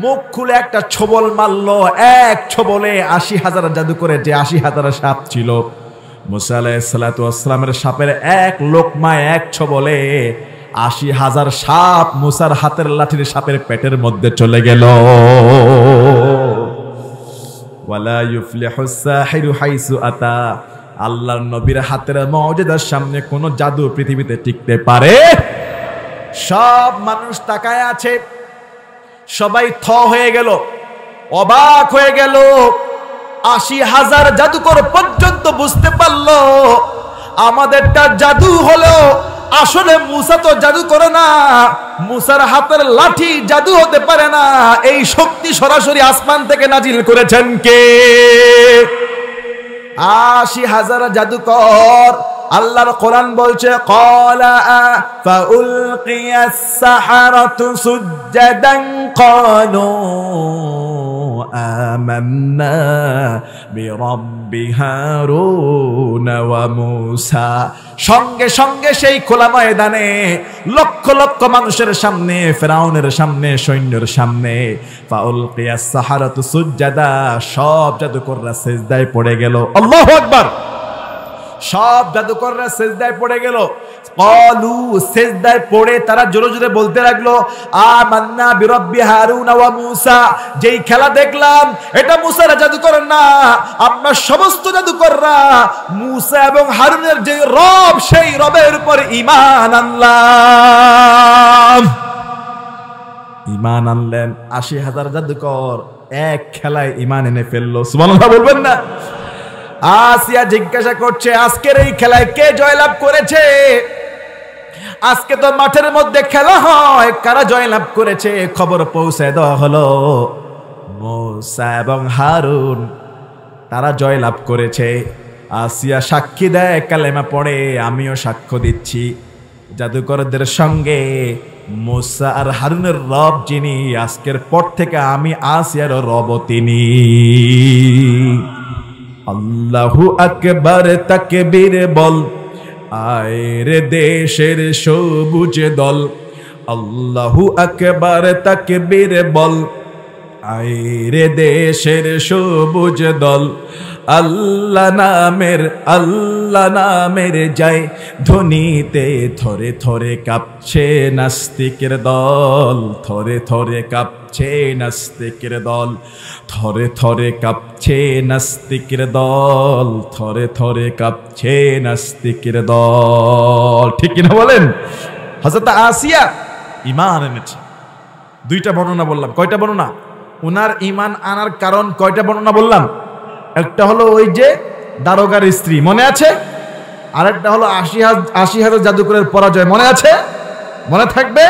মুখ খুলে একটা ছোবল মারলো। এক ছোবলে ৮০,০০০ জাদুকরের যে ৮০,০০০ সাপ ছিল, মুসা আলাইহিস সালাতু ওয়াস সালামের সাপের এক লোকমায় এক ছোবলে ৮০,০০০ সাপ মুসার হাতের লাঠির সাপের পেটের মধ্যে চলে গেল। ওয়ালা ইউফলিহুস সাহিরু হাইসু আতা, আল্লাহর নবীর হাতের মুজিজার সামনে কোন জাদু পৃথিবীতে টিকতে পারে? সব মানুষ তাকায় আছে, সবাই থ হয়ে গেল, অবাক হয়ে গেল। ৮০,০০০ জাদুকর পর্যন্ত বুঝতে পারলো আমাদেরটা জাদু হলো, আসলে মুসা তো জাদু করে না, মুসার হাতের লাঠি জাদু হতে পারে না, এই শক্তি সরাসরি আসমান থেকে নাজিল করেছেন কে? ৮০,০০০ জাদুকর। আল্লাহর কোরআন বলছে ক্বালা ফাউলকিয়াস সাহারাতু সুজদান ক্বালু আমান্না বিরাব্বি হারুন ওয়া মূসা। সঙ্গে সঙ্গে সেই খোলা ময়দানে লক্ষ লক্ষ মানুষের সামনে, ফেরাউনের সামনে, সৈন্যের সামনে ফাউলকিয়াস সাহারাতু সুজদা, সব জাদুকররা সিজদায় পড়ে গেল। আল্লাহু আকবার! সব জাদুকররা সিজদায় পড়ে গেল। ক্বালু, সিজদায় পড়ে তারা জোরে জোরে বলতে লাগলো, আমান্না বিরাব্বি হারুন ওয়া মূসা। যেই খেলা দেখলাম এটা মূসার জাদুকর না, আমরা সমস্ত জাদুকররা মূসা এবং হারুনের যে রব সেই রবের উপর ঈমান আনলাম। ঈমান আনলেন ৮০,০০০ জাদুকর এক খেলায় ঈমান এনে ফেললো। সুবহানাল্লাহ বলবেন না? আসিয়া জিজ্ঞাসা করছে, আজকের এই খেলায় কে জয়লাভ করেছে? আজকে তো মাঠের মধ্যে খেলা হয়, কারা জয়লাভ করেছে খবর পৌঁছে দেওয়া হলো। মূসা এবং হারুন তারা জয়লাভ করেছে। আসিয়া সাক্ষী দেয়, কালেমা পড়ে, আমিও সাক্ষ্য দিচ্ছি জাদুকরদের সঙ্গে মূসা আর হারুনের রব যিনি, আজকের পর থেকে আমি আসিয়ার রব তিনি। আল্লাহু আকবার তাকবীর বল, আয়ের দেশের সবুজ দল। আল্লাহু আকবার তাকবীর বল, আয়ের দেশের সবুজ দল। আল্লাহ নামের যায় ধ্বনিতে থরে থরে কাঁপছে নাস্তিকের দল, থরে থরে কাঁপছে নাস্তিকের দল, থরে থরে কাঁপছে নাস্তিকের দল, থরে থরে কাঁপছে নাস্তিকের দল। ঠিক কিনা বলেন? হযরত আসিয়া ঈমান এনেছে। দুইটা বর্ণনা বললাম। কয়টা বর্ণনা? উনার ঈমান আনার কারণ কয়টা বর্ণনা বললাম? একটা হলো ওই যে দারোগার স্ত্রী, মনে আছে? আরেকটা হলো ৮০,০০০ জাদুকরের পরাজয়, মনে আছে? মনে থাকবে?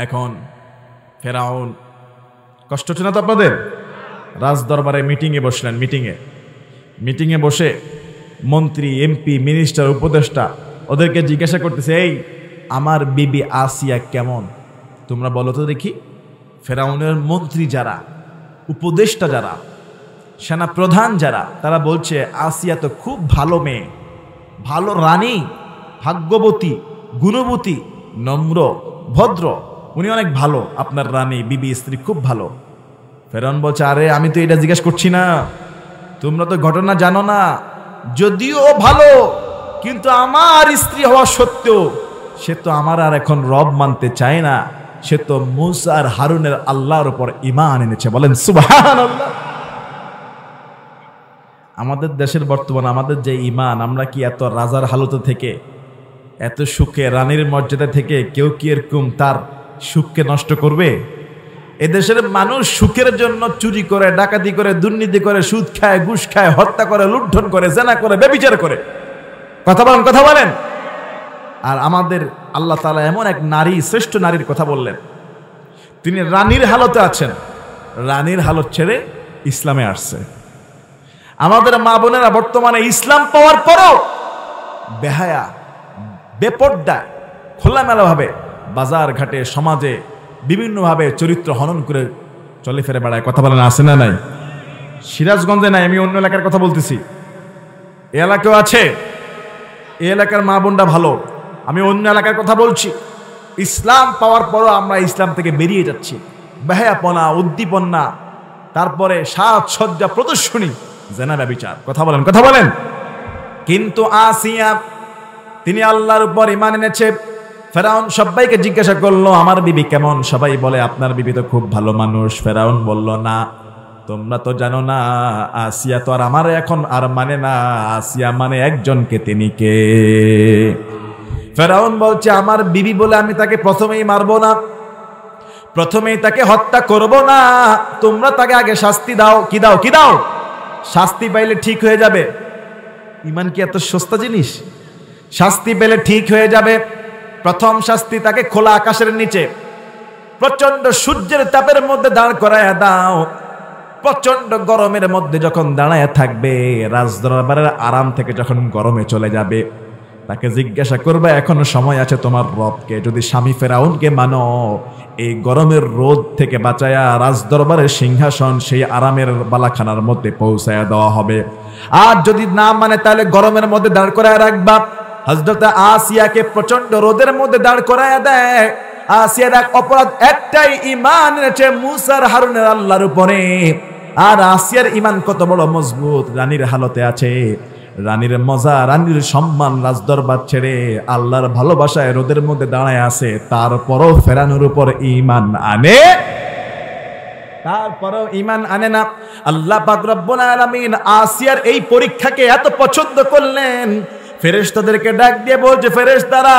এখন ফেরাউন, কষ্ট হচ্ছে না তো আপনাদের? রাজ দরবারে মিটিংয়ে বসলেন। মিটিংয়ে বসে মন্ত্রী, এমপি, মিনিস্টার, উপদেষ্টা ওদেরকে জিজ্ঞাসা করতেছে, এই আমার বিবি আসিয়া কেমন, তোমরা বলো তো দেখি। ফেরাউনের মন্ত্রী যারা, উপদেষ্টা যারা, সেনা প্রধান যারা, তারা বলছে আসিয়া তো খুব ভালো মেয়ে, ভালো রানী, ভাগ্যবতী, গুণবতী, নম্র, ভদ্র, উনি অনেক ভালো, আপনার রানী, বিবি, স্ত্রী খুব ভালো। ফেরাউন বলছে, আরে আমি তো এটা জিজ্ঞাসা করছি না, তোমরা তো ঘটনা জানো না। যদিও ভালো, কিন্তু আমার স্ত্রী হওয়া সত্ত্বেও সে তো আমার আর এখন রব মানতে চায় না, সে তো মূসা আর হারুনের আল্লাহর উপর ঈমান এনেছে। বলেন সুবহানাল্লাহ। আমাদের দেশের বর্তমান আমাদের যে ঈমান, আমরা কি এত রাজার হালতে থেকে, এত সুখে রানীর মর্যাদা থেকে কেউ কি এরকম তার সুখকে নষ্ট করবে? এদেশের মানুষ সুখের জন্য চুরি করে, ডাকাতি করে, দুর্নীতি করে, সুদ খায়, ঘুষ খায়, হত্যা করে, লুণ্ঠন করে, জেনা করে, ব্যভিচার করে। কথা বলেন, কথা বলেন। আর আমাদের আল্লাহ তাআলা এমন এক নারী, শ্রেষ্ঠ নারীর কথা বললেন, তিনি রানীর হালতে আছেন, রানীর হালত ছেড়ে ইসলামে আসছে। আমাদের মা বোনেরা বর্তমানে ইসলাম পাওয়ার পরও বেহায়া, বেপর্দা, খোলামেলা ভাবে বাজার ঘাটে, সমাজে বিভিন্নভাবে চরিত্র হনন করে চলে ফিরে বেড়ায়। কথা বলেন, আছে না নাই? সিরাজগঞ্জে নাই, আমি অন্য এলাকার কথা বলতেছি। এ এলাকাও আছে, এই এলাকার মা বোনরা ভালো, আমি অন্য এলাকার কথা বলছি। ইসলাম পাওয়ার পরও আমরা ইসলাম থেকে বেরিয়ে যাচ্ছি। বেহায়াপনা, উদ্দীপনা, তারপরে সাজসজ্জা, প্রদর্শনী, জেনা, ব্যভিচার। কথা বলেন, কথা বলেন। কিন্তু আসিয়া তিনি আল্লাহর উপর ঈমান এনেছে। ফেরাউন সবাইকে জিজ্ঞাসা করলো, আমার বিবি কেমন? সবাই বলে আপনার বিবি তো খুব ভালো মানুষ। ফেরাউন বলল, না, তোমরা তো জানো না, আসিয়া তো আর আমার এখন আর মানে না, আসিয়া মানে একজনকে, তিনি কে? ফেরাউন বলছে, আমার বিবি বলে আমি তাকে প্রথমেই মারবো না, প্রথমেই তাকে হত্যা করব না, তোমরা তাকে আগে শাস্তি দাও। কি দাও? কি দাও? শাস্তি পাইলে ঠিক হয়ে যাবে। ঈমান কি এত সস্তা জিনিস? শাস্তি পেলে ঠিক হয়ে যাবে। প্রথম শাস্তি, তাকে খোলা আকাশের নিচে প্রচন্ড সূর্যের তাপের মধ্যে দাঁড় করায় দাও। প্রচন্ড গরমের মধ্যে যখন দাঁড়ায় থাকবে, রাজদরবারের আরাম থেকে যখন গরমে চলে যাবে, তাকে জিজ্ঞাসা করবে, এখনো সময় আছে তোমার রবকে। যদি স্বামী ফেরাউনকে মানো, এই গরমের রোদ থেকে বাঁচায়া রাজদরবারের সিংহাসন সেই আরামের বালাখানার মধ্যে পৌঁছায়া দেওয়া হবে। আর যদি না মানে, তাহলে গরমের মধ্যে দাঁড় করায় রাখবা। হযরত আসিয়াকে প্রচন্ড রোদের মধ্যে দাঁড় করায়া দেয়। আসিয়ার এক অপরাধ একটাই, ঈমান এনেছে মূসা আর হারুনের আল্লাহর উপরে। আর আসিয়ার ঈমান কত বড় মজবুত, রানীর হালতে আছে, রানীর মজা, রানীর সম্মান, রাজদরবার ছেড়ে আল্লাহর ভালোবাসায় রোদের মধ্যে দাঁড়ায় আছে, তারপরও ফেরানোর উপর ঈমান আনে, তারপরও ঈমান আনে না। আল্লাহ পাক রব্বুল আলামিন আসিয়ার এই পরীক্ষাকে এত পছন্দ করলেন, ফেরেশতাদেরকে ডাক দিয়ে বলছে, ফেরেশতারা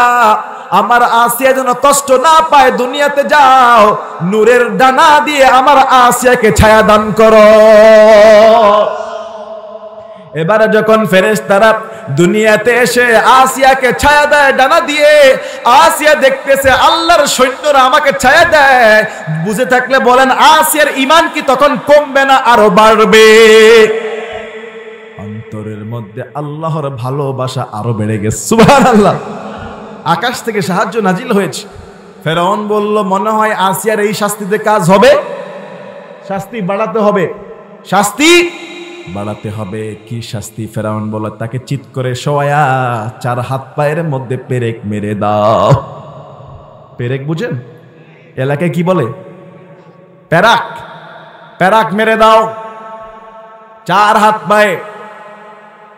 আমার আসিয়া যেন কষ্ট না পায়, দুনিয়াতে যাও নূরের ডানা দিয়ে আমার আসিয়াকে ছায়া দান করো। এবারে যখন ফেরেশতারা দুনিয়াতে এসে আসিয়াকে ছায়া দেয় ডানা দিয়ে, আসিয়া দেখতেছে আল্লাহর সৈন্যরা আমাকে ছায়া দেয়, বুঝে থাকলে বলেন আসিয়ার ঈমান কি তখন কমবে না আরো বাড়বে? অন্তরের মধ্যে আল্লাহর ভালোবাসা আরো বেড়ে গেছে, সুবহানাল্লাহ। আকাশ থেকে সাহায্য নাজিল হয়েছে। ফেরাউন বলল, মনে হয় আসিয়ার এই শাস্তিতে কাজ হবে, শাস্তি বাড়াতে হবে, শাস্তি বাড়াতে হবে। কি শাস্তি? ফেরাউন বলল, তাকে চিৎ করে শোয়া 4 হাত পায়ের মধ্যে পেরেক মেরে দাও। পেরেক বুঝেন? এলাকায় কি বলে? পেরাক। পেরাক মেরে দাও 4 হাত পায়ে।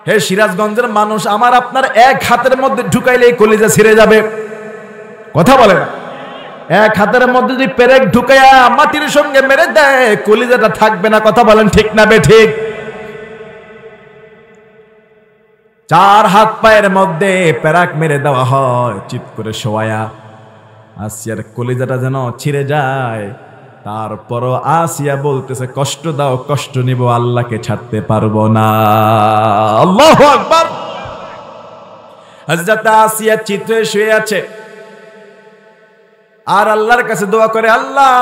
হে সিরাজগঞ্জের মানুষ, আমার আপনার এক হাতের মধ্যে ঢুকাইলেই কলিজা ছিঁড়ে যাবে, কথা বলে না? এক হাতের মধ্যে যদি পেরেক ঢুকাইয়া মাটির সঙ্গে মেরে দেয়, কলিজাটা থাকবে না, কথা বলেন ঠিক না বে ঠিক? 4 হাত পায়ের মধ্যে পেরাক মেরে দেওয়া হয়, চিৎ করে শোয়া। আসিয়ার কলিজাটা যেন ছিঁড়ে যায়। তারপরও আসিয়া বলতেছে, কষ্ট দাও, কষ্ট নিব, আল্লাহকে ছাড়তে পারবো না। আল্লাহু আকবার। হযরত আসিয়া চিত্রে শুয়ে আছে আর আল্লাহর কাছে দোয়া করে, আল্লাহ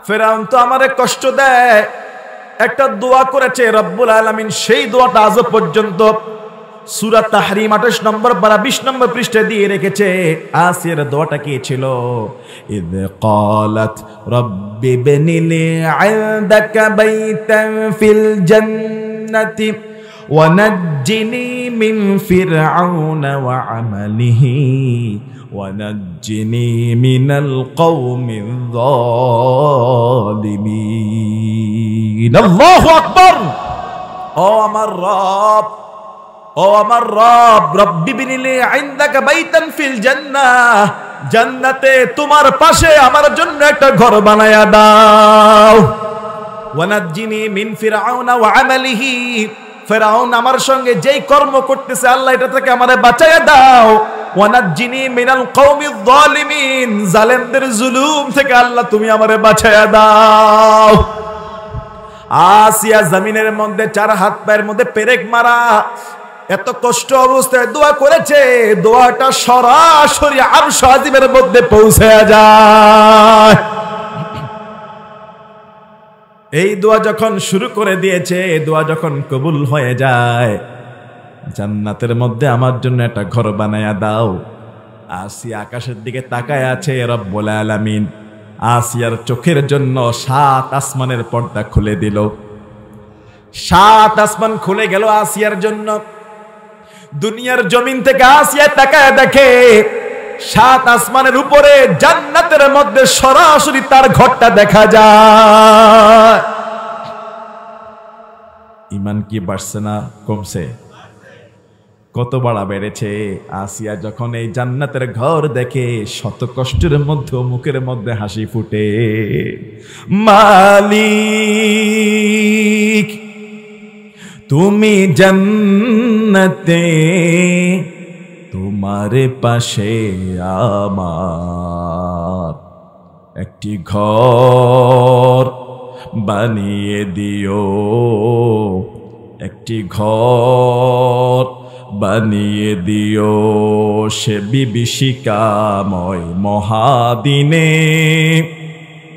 ফেরাউন তো আমারে কষ্ট দেয়, একটা দোয়া করেছে রব্বুল আলামিন, সেই দোয়াটা আজ পর্যন্ত সূরা তাহরিম 28 নম্বর পারা 20 নম্বর পৃষ্ঠায় দিয়ে রেখেছে। আসিয়ার দোয়াটা কি ছিল? ইদ ক্বালাত রব্বি বনিলি ইনদাকা বাইতান ফিল জান্নাতি ওয়া নাজ্জিনি মিন ফিরআউনা ওয়া আমালিহি ওয়া নাজ্জিনি মিনাল কওমিয যালিমিন। আল্লাহু আকবার। ও আমার রব, ও আমার রব, রব্বি বিনিলি ইনদাকা বাইতান ফিল জান্নাহ, জান্নাতে তোমার পাশে আমার জন্য একটা ঘর বানায়া দাও। ওয়া নাজ্জিনি মিন ফিরআউনা ওয়া আমালিহি, ফিরআউন আমার সঙ্গে যেই কর্ম করতেছে আল্লাহ এটা থেকে আমারে বাঁচায়া দাও। ওয়া নাজ্জিনি মিনাল কওমিয যালিমিন, জালেমদের জুলুম থেকে আল্লাহ তুমি আমারে বাঁচায়া দাও। আসিয়া জমিনের মধ্যে 4 হাত পায়ের মধ্যে পেরেক মারা, এত কষ্ট অবস্থায় দোয়া করেছে, দোয়াটা সরাসরি আরশ আজিমের মধ্যে পৌঁছে যায়। এই দোয়া যখন শুরু করে দিয়েছে, দোয়া যখন কবুল হয়ে যায়, জান্নাতের মধ্যে আমার জন্য একটা ঘর বানায়া দাও। আসিয়া আকাশের দিকে তাকায় আছে, রব্বুল আলামিন আসিয়ার চোখের জন্য 7 আসমানের পর্দা খুলে দিল। 7 আসমান খুলে গেল আসিয়ার জন্য। দুনিয়ার জমিন থেকে আসিয়া তাকায় দেখে 7 আসমানের উপরে জান্নাতের মধ্যে সরাসরি তার ঘরটা দেখা যায়। ঈমান কি বাড়ছে না কমছে? কত বাড়া বেড়েছে। আসিয়া যখন এই জান্নাতের ঘর দেখে, শত কষ্টের মধ্যে মুখের মধ্যে হাসি ফুটে। মালিক তুমি জান্নাতে, তোমার পাশে আমার একটি ঘর বানিয়ে দিও, একটি ঘর বানিয়ে দিও সে বিভীষিকাময় মহাদিনে,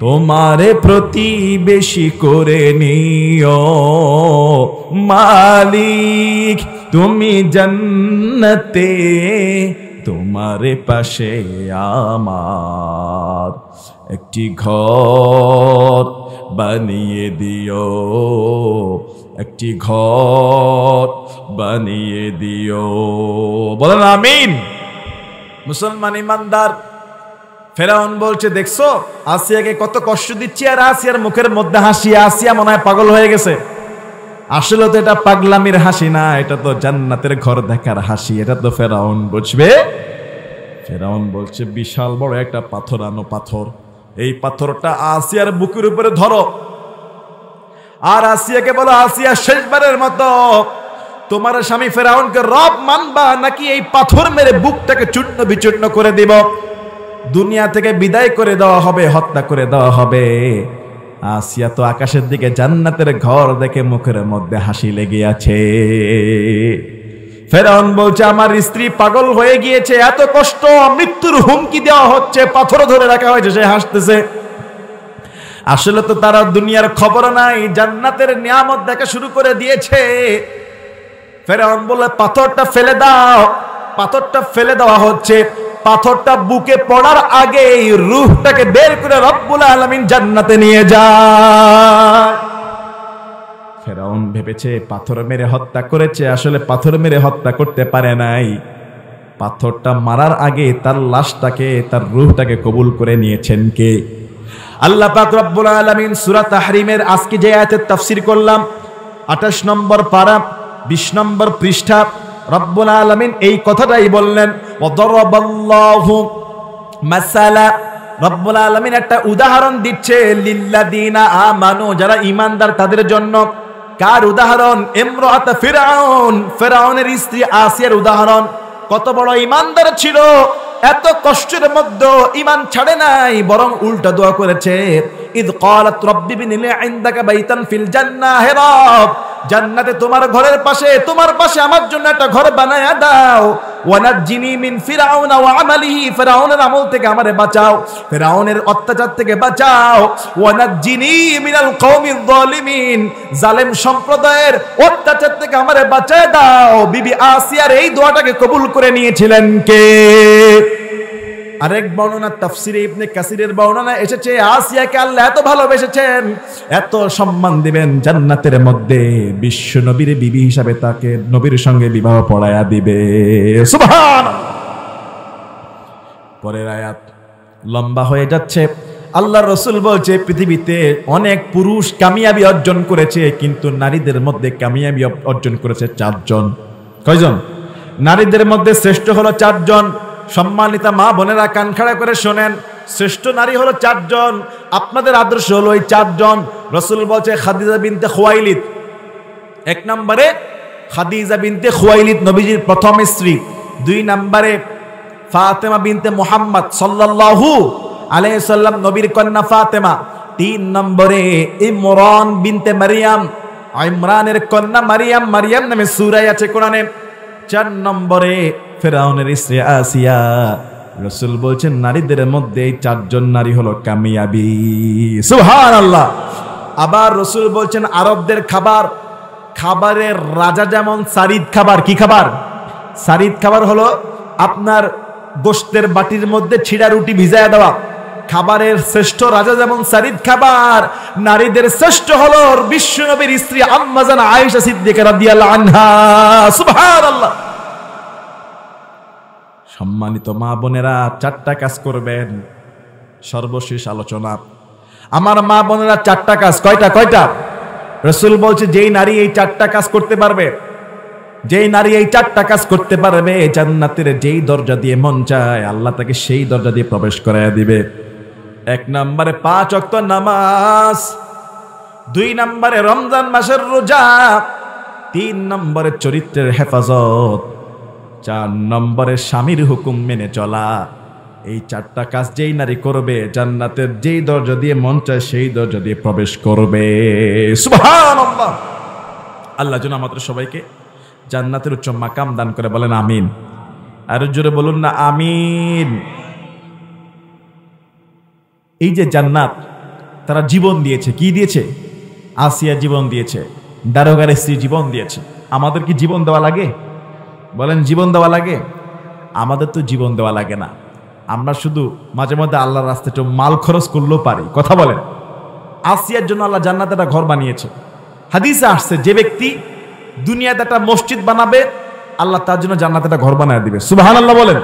তোমারে প্রতিবেশী করে নিও। মালিক তুমি জান্নাতে, তোমার পাশে আমার একটি ঘর বানিয়ে দিও, একটি ঘর বানিয়ে দিও। বলেন আমিন। মুসলমান ইমানদার, ফেরাউন বলছে, দেখছো আসিয়াকে কত কষ্ট দিচ্ছি, আর আসিয়ার মুখের মধ্যে হাসি। আসিয়া মনে হয় পাগল হয়ে গেছে। আসলে তো এটা পাগলামির হাসি না, এটা তো জান্নাতের ঘর দেখার হাসি। এটা তো ফেরাউন বুঝবে। ফেরাউন বলছে বিশাল বড় একটা পাথর আনো, পাথর। এই পাথরটা আসিয়ার বুকের উপরে ধরো, আর আসিয়াকে বলো, আসিয়া শেষবারের মতো তোমার স্বামী ফেরাউনকে রব মানবা নাকি এই পাথর মেরে বুকটাকে চূর্ণ বিচূর্ণ করে দিব, দুনিয়া থেকে বিদায় করে দেওয়া হবে, হত্যা করে দেওয়া হবে। আসিয়া তো আকাশের দিকে জান্নাতের ঘর দেখে মুখের মধ্যে হাসি লেগে আছে। ফেরাউন বলছে আমার স্ত্রী পাগল হয়ে গিয়েছে, এত কষ্ট, মৃত্যুর হুমকি দেওয়া হচ্ছে, পাথর ধরে রাখা হয়েছে, সে হাসতেছে। আসলে তো তারা দুনিয়ার খবর নাই, জান্নাতের নিয়ামত দেখা শুরু করে দিয়েছে। ফেরাউন বলে পাথরটা ফেলে দাও। পাথরটা ফেলে দেওয়া হচ্ছে। পাথরটা বুকে পড়ার আগে রূহটাকে বের করে রব্বুল আলামিন জান্নাতে নিয়ে যায়। ফেরাউন ভেবেছে পাথর মেরে হত্যা করেছে, আসলে পাথর মেরে হত্যা করতে পারে নাই। পাথরটা মারার আগে তার লাশটাকে, তার রূহটাকে কবুল করে নিয়েছেন কে? আল্লাহ পাক রব্বুল আলামিন সূরা তাহরিমের আজকে যে আয়াতের তাফসীর করলাম 28 নম্বর পারা 20 নম্বর পৃষ্ঠা, রব্বুল আলামিন এই কথাটাই বললেন, ওয়াদারাবাল্লাহু মাসালা। রব্বুল আলামিন একটা উদাহরণ দিচ্ছে লিল্লাযিনা আমানু, যারা ঈমানদার তাদের জন্য। কার উদাহরণ? ইমরাত ফিরআউন, ফিরআউনের স্ত্রী আসিয়ার উদাহরণ। কত বড় ঈমানদার ছিল, এত কষ্টের মধ্যে ঈমান ছাড়ে নাই, বরং উল্টা দোয়া করেছে। ইদ ক্বালাত রাব্বি বিনিলি ইনদাকা বাইতান ফিল জান্নাহ, হে রব জান্নাতে তোমার ঘরের পাশে, তোমার পাশে আমার জন্য একটা ঘর বানায়া দাও। ওয়ানাজ্জিনি মিন ফিরআউন ওয়া আমালিহি, ফিরআউনের আমল থেকে আমারে বাঁচাও, ফিরআউনের অত্যাচার থেকে বাঁচাও। ওয়ানাজ্জিনি মিনাল কওমিয যালিমিন, জালেম সম্প্রদায়ের অত্যাচার থেকে আমারে বাঁচায় দাও। বিবি আসিয়ার এই দোয়াটাকে কবুল করে নিয়েছিলেন কে? আরেক বর্ণনা তাফসিরে ইবনে কাসিরের বর্ণনা এসেছে, আসিয়াকে আল্লাহ এত ভালোবেসেছেন, এত সম্মান দিবেন, জান্নাতের মধ্যে বিশ্ব নবীর বিবি হিসাবে তাকে নবীর সঙ্গে বিবাহ পড়ায়া দিবে। সুবহানাল্লাহ। পরের আয়াত লম্বা হয়ে যাচ্ছে। আল্লাহর রাসূল বলছে পৃথিবীতে অনেক পুরুষ কামিয়াবি অর্জন করেছে, কিন্তু নারীদের মধ্যে কামিয়াবি অর্জন করেছে 4 জন। কয়জন? নারীদের মধ্যে শ্রেষ্ঠ হলো 4 জন। সম্মানিতা মা বোনেরা কান খাড়া করে শোনেন, শ্রেষ্ঠ নারী হলো 4 জন। আপনাদের আদর্শ হলো এই 4 জন। রাসূল বলছে খাদিজা বিনতে খুয়াইলিদ, 1 নম্বরে খাদিজা বিনতে খুয়াইলিদ নবীজির প্রথম স্ত্রী। 2 নম্বরে ফাতেমা বিনতে মুহাম্মদ সাল্লাল্লাহু আলাইহি সাল্লাম নবীর কন্যা ফাতেমা। 3 নম্বরে ইমরান বিনতে মারিয়াম, ইমরানের কন্যা মারিয়াম, মারিয়াম নামে সূরা আছে কোরআনে। 4 নম্বরে ফেরাউনের স্ত্রী আসিয়া। রাসূল বলছেন নারীদের মধ্যে এই 4 জন নারী হলো কামিয়াবি। সুবহানাল্লাহ। আবার রাসূল বলছেন আরবদের খাবার, খাবারের রাজা যেমন সারিদ খাবার। কি খাবার? সারিদ খাবার হলো আপনার গোশতের বাটির মধ্যে ছিড়া রুটি ভিজায়া দেওয়া। খাবারের শ্রেষ্ঠ রাজা যেমন সারিদ খাবার, নারীদের শ্রেষ্ঠ হলো বিশ্বনবীর স্ত্রী আম্মা জান আয়েশা সিদ্দিকা রাদিয়াল্লাহু আনহা। সুবহানাল্লাহ। সম্মানিত মা বোনেরা 4টা কাজ করবেন। সর্বশেষ আলোচনা, আমার মা বোনেরা 4টা কাজ। কয়টা? রাসূল বলছে যেই নারী এই 4টা কাজ করতে পারবে, যেই নারী এই 4টা কাজ করতে পারবে, জান্নাতের যেই দরজা দিয়ে মন চায় আল্লাহ তাকে সেই দরজা দিয়ে প্রবেশ করায় দিবে। 1 নম্বরে 5 ওয়াক্ত নামাজ, 2 নম্বরে রমজান মাসের রোজা, 3 নম্বরে চরিত্রের হেফাজত, 4 নম্বরে স্বামীর হুকুম মেনে চলা। এই 4টা কাজ যেই নারী করবে জান্নাতের যেই দরজা দিয়ে মন চায় সেই দরজা দিয়ে প্রবেশ করবে। সুবহানাল্লাহ। আল্লাহ যেন আমাদের সবাইকে জান্নাতের উচ্চ মাকাম দান করে, বলেন আমিন। আর জোরে বলুন না আমিন। এই যে জান্নাত, তারা জীবন দিয়েছে। কি দিয়েছে? আসিয়া জীবন দিয়েছে, দারোগার স্ত্রী জীবন দিয়েছে। আমাদের কি জীবন দেওয়া লাগে? বলেন জীবন দেওয়া লাগে? আমাদের তো জীবন দেওয়া লাগে না, আমরা শুধু মাঝে মধ্যে আল্লাহর রাস্তায় একটু মাল খরচ করলেও পারি। কথা বলেন। আসিয়ার জন্য আল্লাহ জান্নাতে একটা ঘর বানিয়েছে। হাদিসে আসছে যে ব্যক্তি দুনিয়াতে একটা মসজিদ বানাবে আল্লাহ তার জন্য জান্নাতে একটা ঘর বানিয়ে দিবে। সুবহানাল্লাহ বলেন।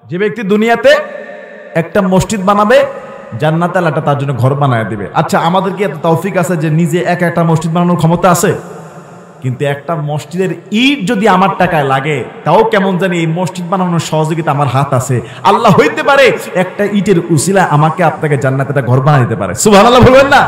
যে ব্যক্তি দুনিয়াতে একটা মসজিদ বানাবে জান্নাতে আল্লাহ তার জন্য ঘর বানায় দিবে। আচ্ছা, আমাদের কি এত তৌফিক আছে যে নিজে একা একটা মসজিদ বানানোর ক্ষমতা আছে? কিন্তু একটা মসজিদের ইট যদি আমার টাকায় লাগে, তাও কেমন জানি এই মসজিদ বানানোর সহযোগিতা আমার হাত আছে। আল্লাহ হইতে পারে একটা ইটের উসিলা আমাকে আপনাকে জান্নাতে একটা ঘর বানাই দিতে পারে। সুবহানাল্লাহ বলবেন না?